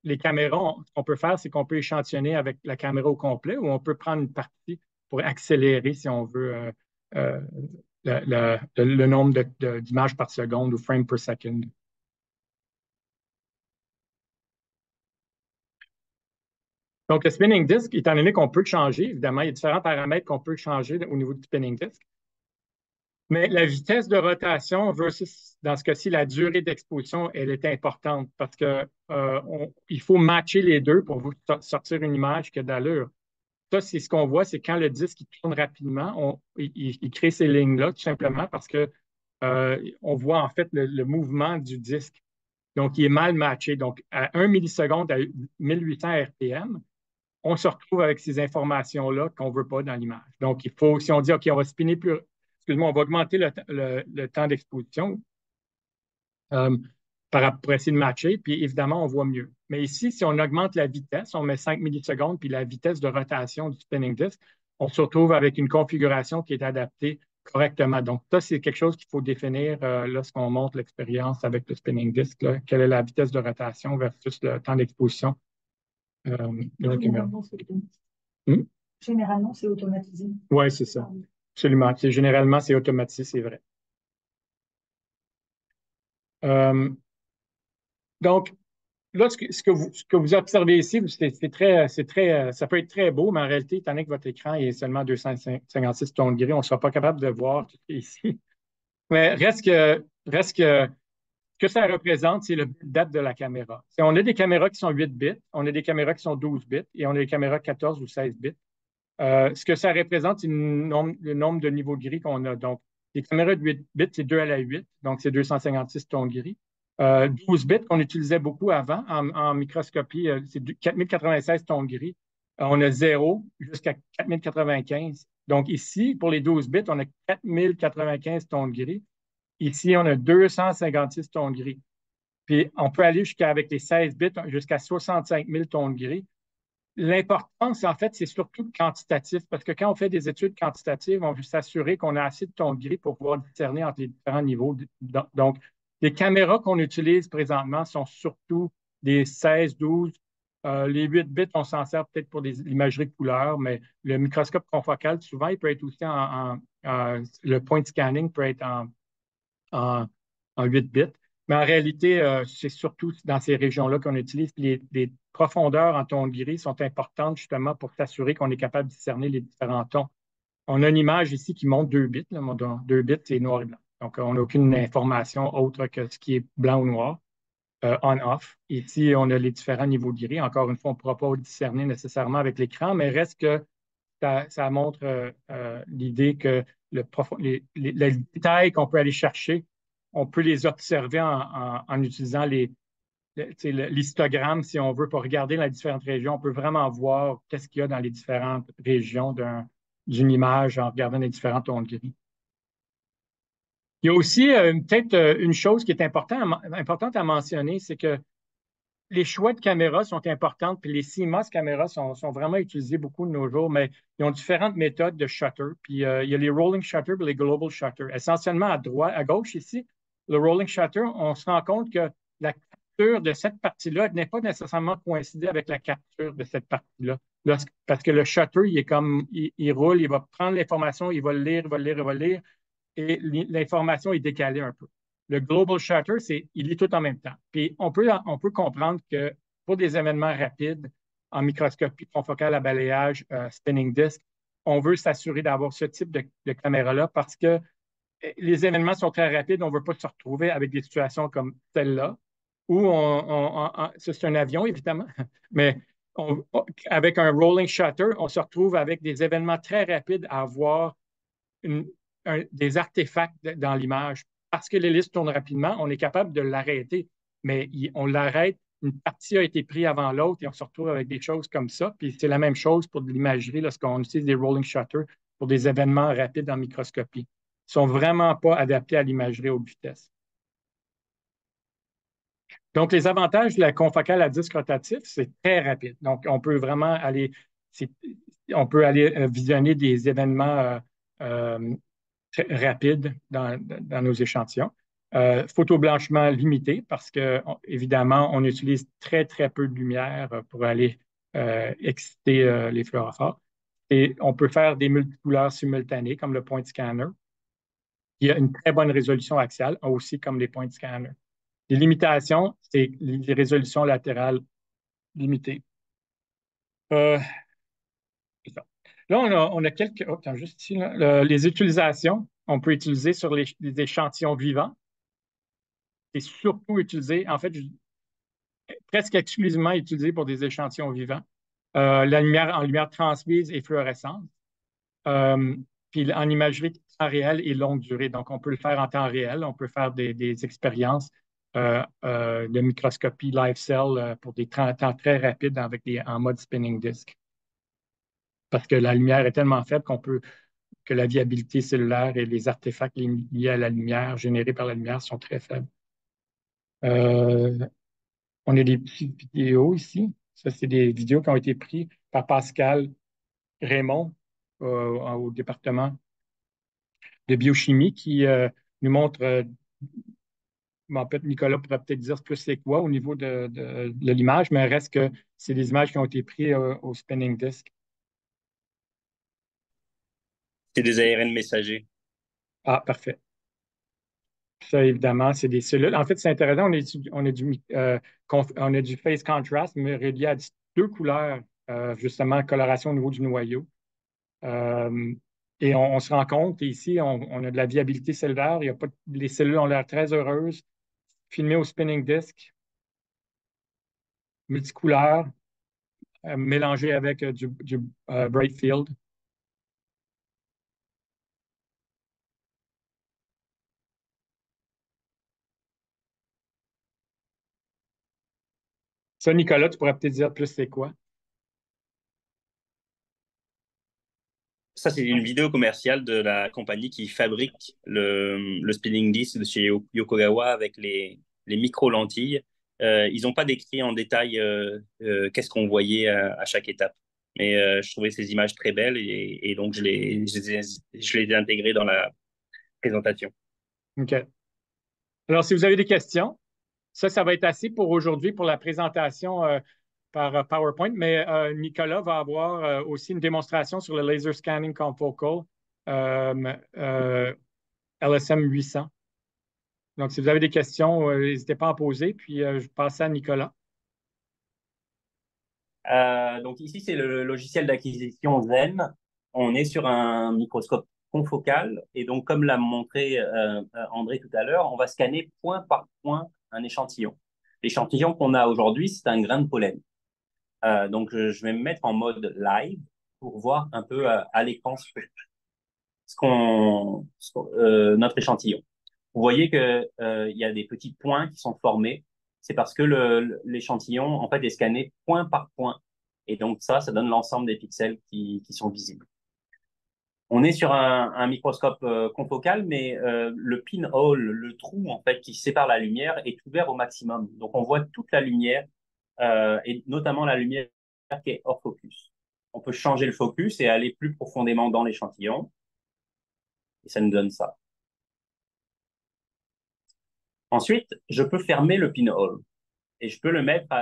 les caméras, ce qu'on peut faire, c'est qu'on peut échantillonner avec la caméra au complet ou on peut prendre une partie pour accélérer, si on veut, euh, le nombre d'images par seconde ou frame per second. Donc, le spinning disk, étant donné qu'on peut le changer, évidemment, il y a différents paramètres qu'on peut changer au niveau du spinning disk. Mais la vitesse de rotation versus, dans ce cas-ci, la durée d'exposition, elle est importante parce qu'il faut matcher les deux pour vous sortir une image qui a d'allure. Ça, c'est ce qu'on voit, c'est quand le disque il tourne rapidement, il crée ces lignes-là tout simplement parce que on voit en fait le mouvement du disque. Donc, il est mal matché. Donc, à 1 milliseconde, à 1800 RPM, on se retrouve avec ces informations-là qu'on ne veut pas dans l'image. Donc, il faut, si on dit, OK, on va spinner plus, excuse-moi, on va augmenter le temps d'exposition euh, pour essayer de matcher, puis évidemment, on voit mieux. Mais ici, si on augmente la vitesse, on met 5 millisecondes, puis la vitesse de rotation du spinning disk, on se retrouve avec une configuration qui est adaptée correctement. Donc, ça, c'est quelque chose qu'il faut définir lorsqu'on monte l'expérience avec le spinning disk. Là. Quelle est la vitesse de rotation versus le temps d'exposition de la caméra.
Généralement, c'est automatisé.
Oui, c'est ça. Absolument. Généralement, c'est automatisé, c'est vrai. Donc, là, ce que vous observez ici, ça peut être très beau, mais en réalité, étant donné que votre écran est seulement 256 tonnes gris, on ne sera pas capable de voir tout ici. Mais ce que ça représente, c'est le date de la caméra. On a des caméras qui sont 8 bits, on a des caméras qui sont 12 bits et on a des caméras 14 ou 16 bits. Ce que ça représente, c'est le nombre de niveaux gris qu'on a. Donc, les caméras de 8 bits, c'est 2 à la 8, donc c'est 256 tons gris. 12 bits qu'on utilisait beaucoup avant en microscopie, c'est 4096 tons gris. On a 0 jusqu'à 4095. Donc ici, pour les 12 bits, on a 4095 tons gris. Ici, on a 256 tons gris. Puis on peut aller avec les 16 bits jusqu'à 65 000 tons gris. L'importance, en fait, c'est surtout quantitatif, parce que quand on fait des études quantitatives, on veut s'assurer qu'on a assez de tons gris pour pouvoir discerner entre les différents niveaux. Donc, les caméras qu'on utilise présentement sont surtout des 16, 12. Les 8 bits, on s'en sert peut-être pour l'imagerie de couleur, mais le microscope confocal, souvent, il peut être aussi le point scanning peut être en 8 bits. Mais en réalité, c'est surtout dans ces régions-là qu'on utilise. Les profondeurs en tons gris sont importantes justement pour s'assurer qu'on est capable de discerner les différents tons. On a une image ici qui montre 2 bits. Là. 2 bits, c'est noir et blanc. Donc, on n'a aucune information autre que ce qui est blanc ou noir, on-off. Ici, on a les différents niveaux de gris. Encore une fois, on ne pourra pas le discerner nécessairement avec l'écran, mais reste que ça montre l'idée que les détails qu'on peut aller chercher, on peut les observer en utilisant l'histogramme, si on veut, pour regarder les différentes régions. On peut vraiment voir qu'est-ce qu'il y a dans les différentes régions d'une image en regardant les différents tons de gris. Il y a aussi peut-être une chose qui est importante à mentionner, c'est que les choix de caméras sont importants, puis les CMOS caméras sont vraiment utilisées beaucoup de nos jours, mais ils ont différentes méthodes de shutter. Puis il y a les rolling shutter et les global shutter. Essentiellement à gauche ici, le rolling shutter, on se rend compte que la capture de cette partie-là n'est pas nécessairement coïncidée avec la capture de cette partie-là. Parce que le shutter, il roule, il va prendre l'information, il va le lire, il va le lire, il va le lire, et l'information est décalée un peu. Le global shutter, il lit tout en même temps. Puis on peut comprendre que pour des événements rapides en microscopie confocale à balayage, spinning disk, on veut s'assurer d'avoir ce type de caméra-là parce que les événements sont très rapides. On ne veut pas se retrouver avec des situations comme celle-là où c'est un avion, évidemment, mais avec un rolling shutter, on se retrouve avec des événements très rapides à avoir des artefacts dans l'image. Parce que l'hélice tourne rapidement, on est capable de l'arrêter, mais on l'arrête, une partie a été prise avant l'autre et on se retrouve avec des choses comme ça. Puis c'est la même chose pour de l'imagerie lorsqu'on utilise des rolling shutters pour des événements rapides en microscopie. Ils ne sont vraiment pas adaptés à l'imagerie haute vitesse. Donc, les avantages de la confocale à disque rotatif, c'est très rapide. Donc, on peut vraiment aller visionner des événements très rapides dans nos échantillons. Photoblanchiment limité parce que, évidemment, on utilise très, très peu de lumière pour aller exciter les fluorophores. Et on peut faire des multicouleurs simultanées comme le point scanner. Il y a une très bonne résolution axiale, aussi comme les point scanners. Les limitations, c'est les résolutions latérales limitées. Euh, Là, on a quelques. Oh, attends, juste ici, là, les utilisations, on peut utiliser sur les échantillons vivants. C'est surtout utilisé, en fait, presque exclusivement utilisé pour des échantillons vivants. La lumière en lumière transmise et fluorescente. Euh, Puis en imagerie temps réel et longue durée. Donc, on peut le faire en temps réel. On peut faire des expériences de microscopie live cell pour des temps très rapides en mode spinning disk. Parce que la lumière est tellement faible que la viabilité cellulaire et les artefacts liés à la lumière, générés par la lumière, sont très faibles. Euh, on a des petites vidéos ici. Ça, c'est des vidéos qui ont été prises par Pascal Raymond au département de biochimie qui nous montre, en fait, Nicolas pourrait peut-être dire plus c'est quoi au niveau de l'image, mais il reste que c'est des images qui ont été prises au spinning disk.
C'est des ARN messagers.
Ah, parfait. Ça, évidemment, c'est des cellules. En fait, c'est intéressant. On a du phase contrast, mais relié à deux couleurs, justement, coloration au niveau du noyau. Euh, et on se rend compte, ici, on a de la viabilité cellulaire. Il y a pas, les cellules ont l'air très heureuses. Filmées au spinning disk, multicouleurs, mélangées avec du bright field. Ça, Nicolas, tu pourrais peut-être dire plus c'est quoi?
Ça, c'est une vidéo commerciale de la compagnie qui fabrique le spinning disk de chez Yokogawa avec les micro-lentilles. Ils n'ont pas décrit en détail qu'est-ce qu'on voyait à chaque étape. Mais je trouvais ces images très belles et donc je les ai intégrées dans la présentation.
OK. Alors, si vous avez des questions, ça va être assez pour aujourd'hui pour la présentation par PowerPoint, mais Nicolas va avoir aussi une démonstration sur le laser scanning confocal LSM 800. Donc, si vous avez des questions, n'hésitez pas à en poser, puis je passe à Nicolas.
Donc ici, c'est le logiciel d'acquisition Zen. on est sur un microscope confocal. Et donc, comme l'a montré André tout à l'heure, on va scanner point par point un échantillon. L'échantillon qu'on a aujourd'hui, c'est un grain de pollen. Donc, je vais me mettre en mode live pour voir un peu à l'écran notre échantillon. Vous voyez que il y a des petits points qui sont formés. C'est parce que l'échantillon, en fait, est scanné point par point. Et donc, ça donne l'ensemble des pixels qui sont visibles. On est sur un microscope confocal, mais le pinhole, le trou en fait qui sépare la lumière, est ouvert au maximum. Donc on voit toute la lumière et notamment la lumière qui est hors focus. On peut changer le focus et aller plus profondément dans l'échantillon, et ça nous donne ça. Ensuite, je peux fermer le pinhole et je peux le mettre à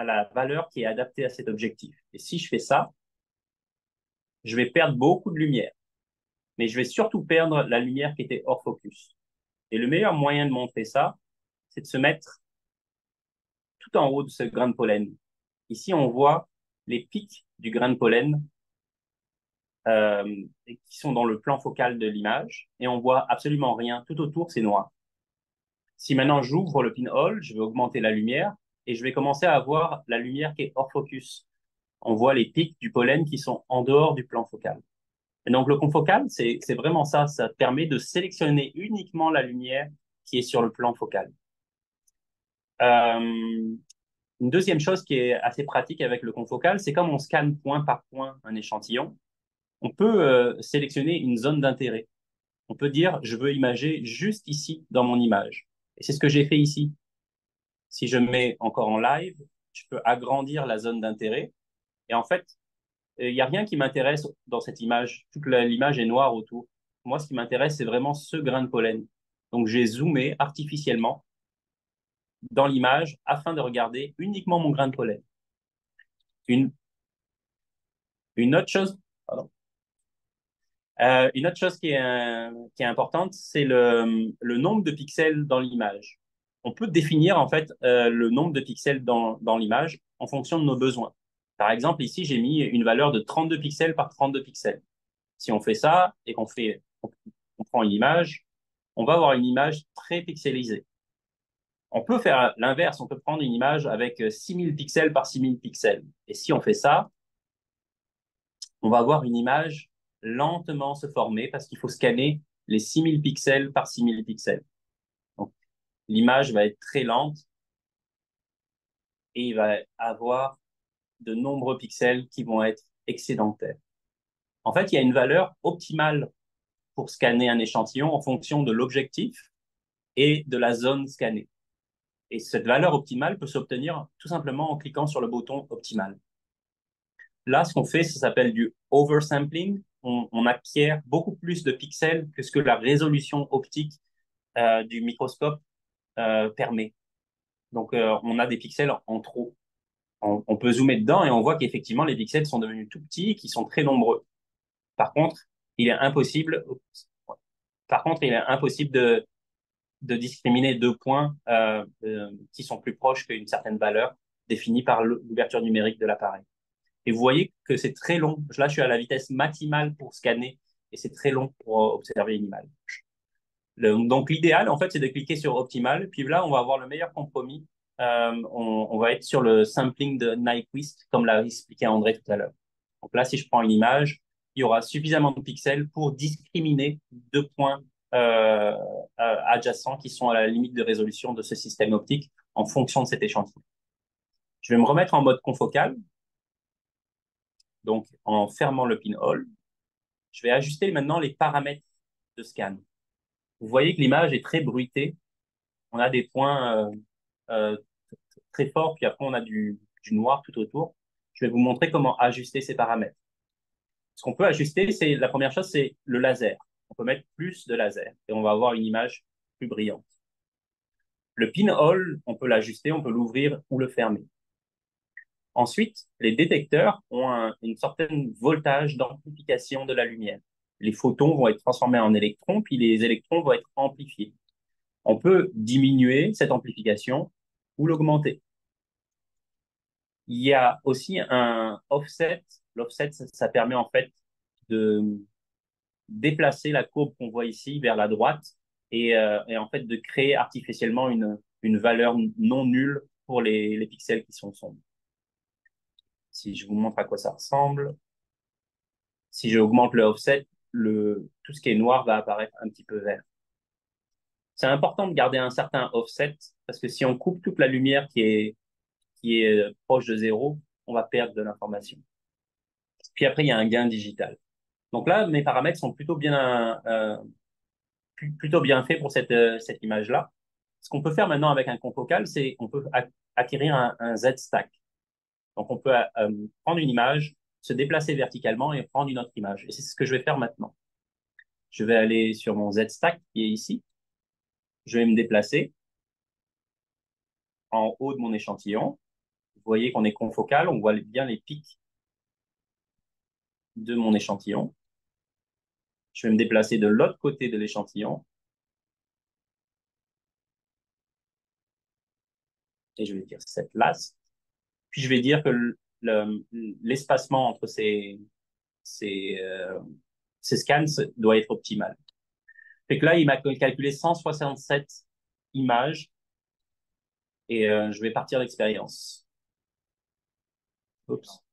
la valeur qui est adaptée à cet objectif. Et si je fais ça, je vais perdre beaucoup de lumière, mais je vais surtout perdre la lumière qui était hors focus. Et le meilleur moyen de montrer ça, c'est de se mettre tout en haut de ce grain de pollen. Ici, on voit les pics du grain de pollen qui sont dans le plan focal de l'image, et on voit absolument rien. Tout autour, c'est noir. Si maintenant j'ouvre le pinhole, je vais augmenter la lumière, et je vais commencer à voir la lumière qui est hors focus. On voit les pics du pollen qui sont en dehors du plan focal. Et donc, le confocal, c'est vraiment ça. Ça permet de sélectionner uniquement la lumière qui est sur le plan focal. Une deuxième chose qui est assez pratique avec le confocal, c'est comme on scanne point par point un échantillon, on peut sélectionner une zone d'intérêt. On peut dire, je veux imager juste ici dans mon image. Et c'est ce que j'ai fait ici. Si je mets encore en live, je peux agrandir la zone d'intérêt. Et en fait, il n'y a rien qui m'intéresse dans cette image. Toute l'image est noire autour. Moi, ce qui m'intéresse, c'est vraiment ce grain de pollen. Donc, j'ai zoomé artificiellement dans l'image afin de regarder uniquement mon grain de pollen. Une, une autre chose, pardon. Une autre chose qui est importante, c'est le nombre de pixels dans l'image. On peut définir en fait le nombre de pixels dans l'image en fonction de nos besoins. Par exemple, ici, j'ai mis une valeur de 32 pixels par 32 pixels. Si on fait ça et on prend une image, on va avoir une image très pixelisée. On peut faire l'inverse, on peut prendre une image avec 6000 pixels par 6000 pixels. Et si on fait ça, on va avoir une image lentement se former parce qu'il faut scanner les 6000 pixels par 6000 pixels. Donc, l'image va être très lente et il va avoir de nombreux pixels qui vont être excédentaires. En fait, il y a une valeur optimale pour scanner un échantillon en fonction de l'objectif et de la zone scannée. Et cette valeur optimale peut s'obtenir tout simplement en cliquant sur le bouton optimal. Là, ce qu'on fait, ça s'appelle du oversampling. On acquiert beaucoup plus de pixels que ce que la résolution optique du microscope permet. Donc, on a des pixels en trop. On peut zoomer dedans et on voit qu'effectivement, les pixels sont devenus tout petits et qui sont très nombreux. Par contre, il est impossible, de discriminer deux points qui sont plus proches qu'une certaine valeur définie par l'ouverture numérique de l'appareil. Et vous voyez que c'est très long. Là, je suis à la vitesse maximale pour scanner et c'est très long pour observer une image. Donc, l'idéal, en fait, c'est de cliquer sur Optimal. Puis là, on va avoir le meilleur compromis. On va être sur le sampling de Nyquist, comme l'a expliqué André tout à l'heure. Donc là, si je prends une image, il y aura suffisamment de pixels pour discriminer deux points adjacents qui sont à la limite de résolution de ce système optique en fonction de cet échantillon. Je vais me remettre en mode confocal. Donc, en fermant le pinhole, je vais ajuster maintenant les paramètres de scan. Vous voyez que l'image est très bruitée. On a des points euh, très forts, puis après on a du noir tout autour. Je vais vous montrer comment ajuster ces paramètres. Ce qu'on peut ajuster, c'est la première chose, c'est le laser. On peut mettre plus de laser et on va avoir une image plus brillante. Le pinhole, on peut l'ajuster, on peut l'ouvrir ou le fermer. Ensuite, les détecteurs ont une certaine voltage d'amplification de la lumière. Les photons vont être transformés en électrons, puis les électrons vont être amplifiés. On peut diminuer cette amplification ou l'augmenter. Il y a aussi un offset. L'offset, ça permet en fait de déplacer la courbe qu'on voit ici vers la droite et en fait de créer artificiellement une valeur non nulle pour les pixels qui sont sombres. Si je vous montre à quoi ça ressemble, si j'augmente le offset, tout ce qui est noir va apparaître un petit peu vert. C'est important de garder un certain offset parce que si on coupe toute la lumière qui est proche de zéro, on va perdre de l'information. Puis après, il y a un gain digital. Donc là, mes paramètres sont plutôt bien faits pour cette image-là. Ce qu'on peut faire maintenant avec un confocal, c'est qu'on peut acquérir un Z-stack. Donc on peut prendre une image, se déplacer verticalement et prendre une autre image. Et c'est ce que je vais faire maintenant. Je vais aller sur mon Z-stack qui est ici. Je vais me déplacer en haut de mon échantillon. Vous voyez qu'on est confocal, on voit bien les pics de mon échantillon. Je vais me déplacer de l'autre côté de l'échantillon. Et je vais dire cette last. Puis je vais dire que l'espacement entre ces scans doit être optimal. Fait que là, il m'a calculé 167 images et je vais partir d'expérience. Oups.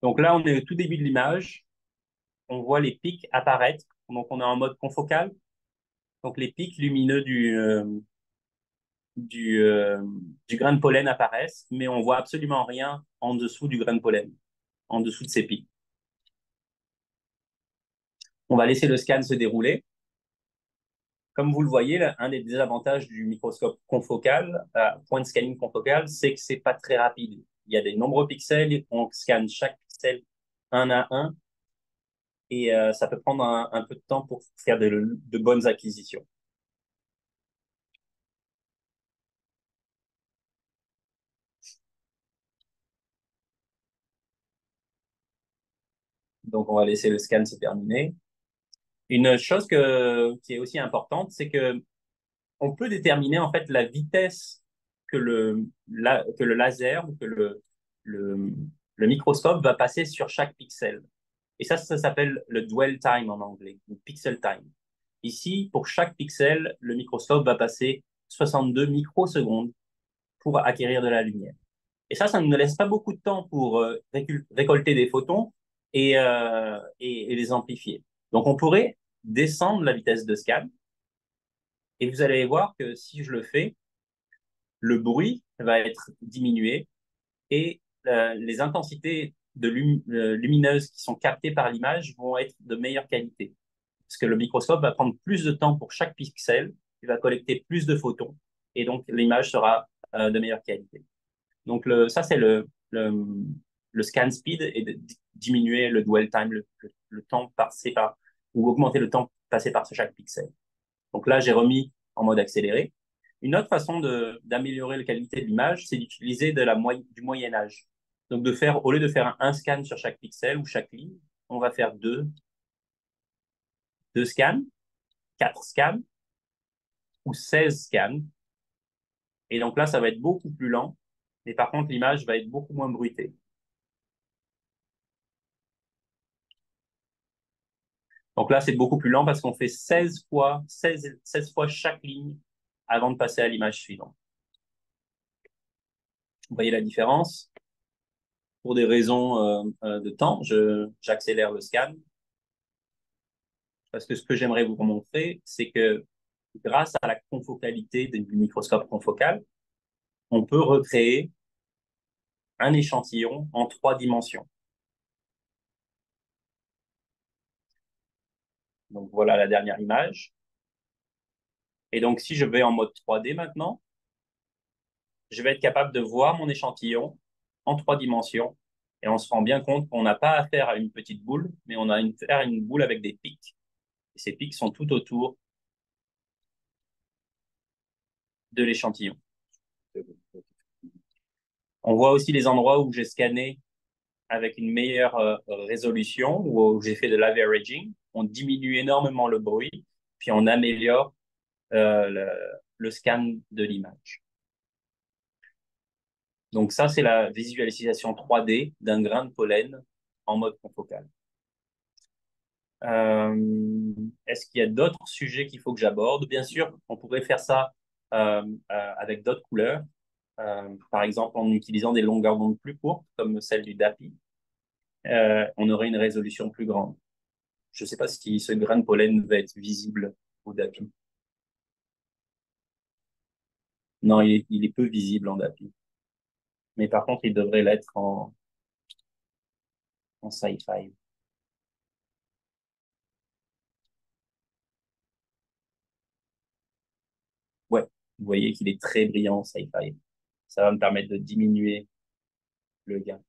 Donc là, on est au tout début de l'image. On voit les pics apparaître. Donc, on est en mode confocal. Donc, les pics lumineux du, euh, du grain de pollen apparaissent, mais on voit absolument rien en dessous du grain de pollen, en dessous de ces pics. On va laisser le scan se dérouler. Comme vous le voyez, un des désavantages du microscope confocal, point de scanning confocal, c'est que c'est pas très rapide. Il y a des nombreux pixels, on scanne chaque pixel un à un, et ça peut prendre un peu de temps pour faire de bonnes acquisitions. Donc, on va laisser le scan se terminer. Une chose qui est aussi importante, c'est que on peut déterminer en fait la vitesse que le laser ou que le, le microscope va passer sur chaque pixel. Et ça s'appelle le dwell time en anglais, ou pixel time. Ici, pour chaque pixel, le microscope va passer 62 microsecondes pour acquérir de la lumière. Et ça ne nous laisse pas beaucoup de temps pour récolter des photons et les amplifier. Donc, on pourrait descendre la vitesse de scan et vous allez voir que si je le fais, le bruit va être diminué et les intensités lumineuses qui sont captées par l'image vont être de meilleure qualité. Parce que le microscope va prendre plus de temps pour chaque pixel, il va collecter plus de photons et donc l'image sera de meilleure qualité. Donc ça, c'est le scan speed et de diminuer le dwell time, le temps passé par, ou augmenter le temps passé par chaque pixel. Donc là, j'ai remis en mode accéléré. Une autre façon d'améliorer la qualité de l'image, c'est d'utiliser du Moyen Âge. Donc au lieu de faire un scan sur chaque pixel ou chaque ligne, on va faire deux scans, 4 scans ou 16 scans. Et donc là, ça va être beaucoup plus lent. Mais par contre, l'image va être beaucoup moins bruitée. Donc là, c'est beaucoup plus lent parce qu'on fait 16 fois chaque ligne avant de passer à l'image suivante. Vous voyez la différence? Pour des raisons de temps, j'accélère le scan parce que ce que j'aimerais vous montrer, c'est que grâce à la confocalité du microscope confocal, on peut recréer un échantillon en 3 dimensions. Donc voilà la dernière image. Et donc si je vais en mode 3D maintenant, je vais être capable de voir mon échantillon en 3 dimensions. Et on se rend bien compte qu'on n'a pas affaire à une petite boule, mais on a affaire à une boule avec des pics. Et ces pics sont tout autour de l'échantillon. On voit aussi les endroits où j'ai scanné avec une meilleure résolution, où j'ai fait de l'averaging. On diminue énormément le bruit, puis on améliore le scan de l'image. Donc ça, c'est la visualisation 3D d'un grain de pollen en mode confocal. Est-ce qu'il y a d'autres sujets qu'il faut que j'aborde? Bien sûr, on pourrait faire ça avec d'autres couleurs, par exemple en utilisant des longueurs d'onde plus courtes, comme celle du DAPI. On aurait une résolution plus grande. Je ne sais pas si ce grain de pollen va être visible au DAPI. Non, il est peu visible en DAPI. Mais par contre, il devrait l'être en sci-fi. Ouais, vous voyez qu'il est très brillant en sci-fi. Ça va me permettre de diminuer le gain.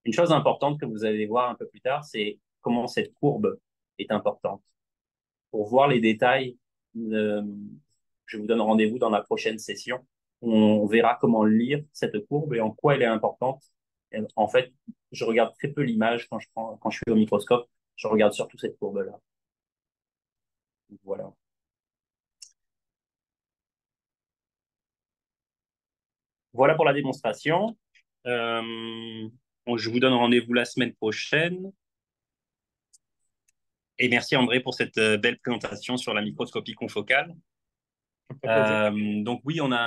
Une chose importante que vous allez voir un peu plus tard, c'est comment cette courbe est importante. Pour voir les détails, je vous donne rendez-vous dans la prochaine session. On verra comment lire cette courbe et en quoi elle est importante. Et en fait, je regarde très peu l'image quand je suis au microscope. Je regarde surtout cette courbe-là. Voilà. Voilà pour la démonstration. Je vous donne rendez-vous la semaine prochaine. Et merci André pour cette belle présentation sur la microscopie confocale. Donc oui, on a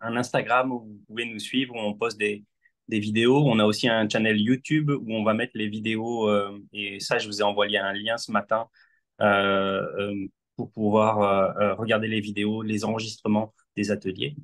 un Instagram où vous pouvez nous suivre, où on poste des vidéos. On a aussi un channel YouTube où on va mettre les vidéos. Et ça, je vous ai envoyé un lien ce matin pour pouvoir regarder les vidéos, les enregistrements des ateliers.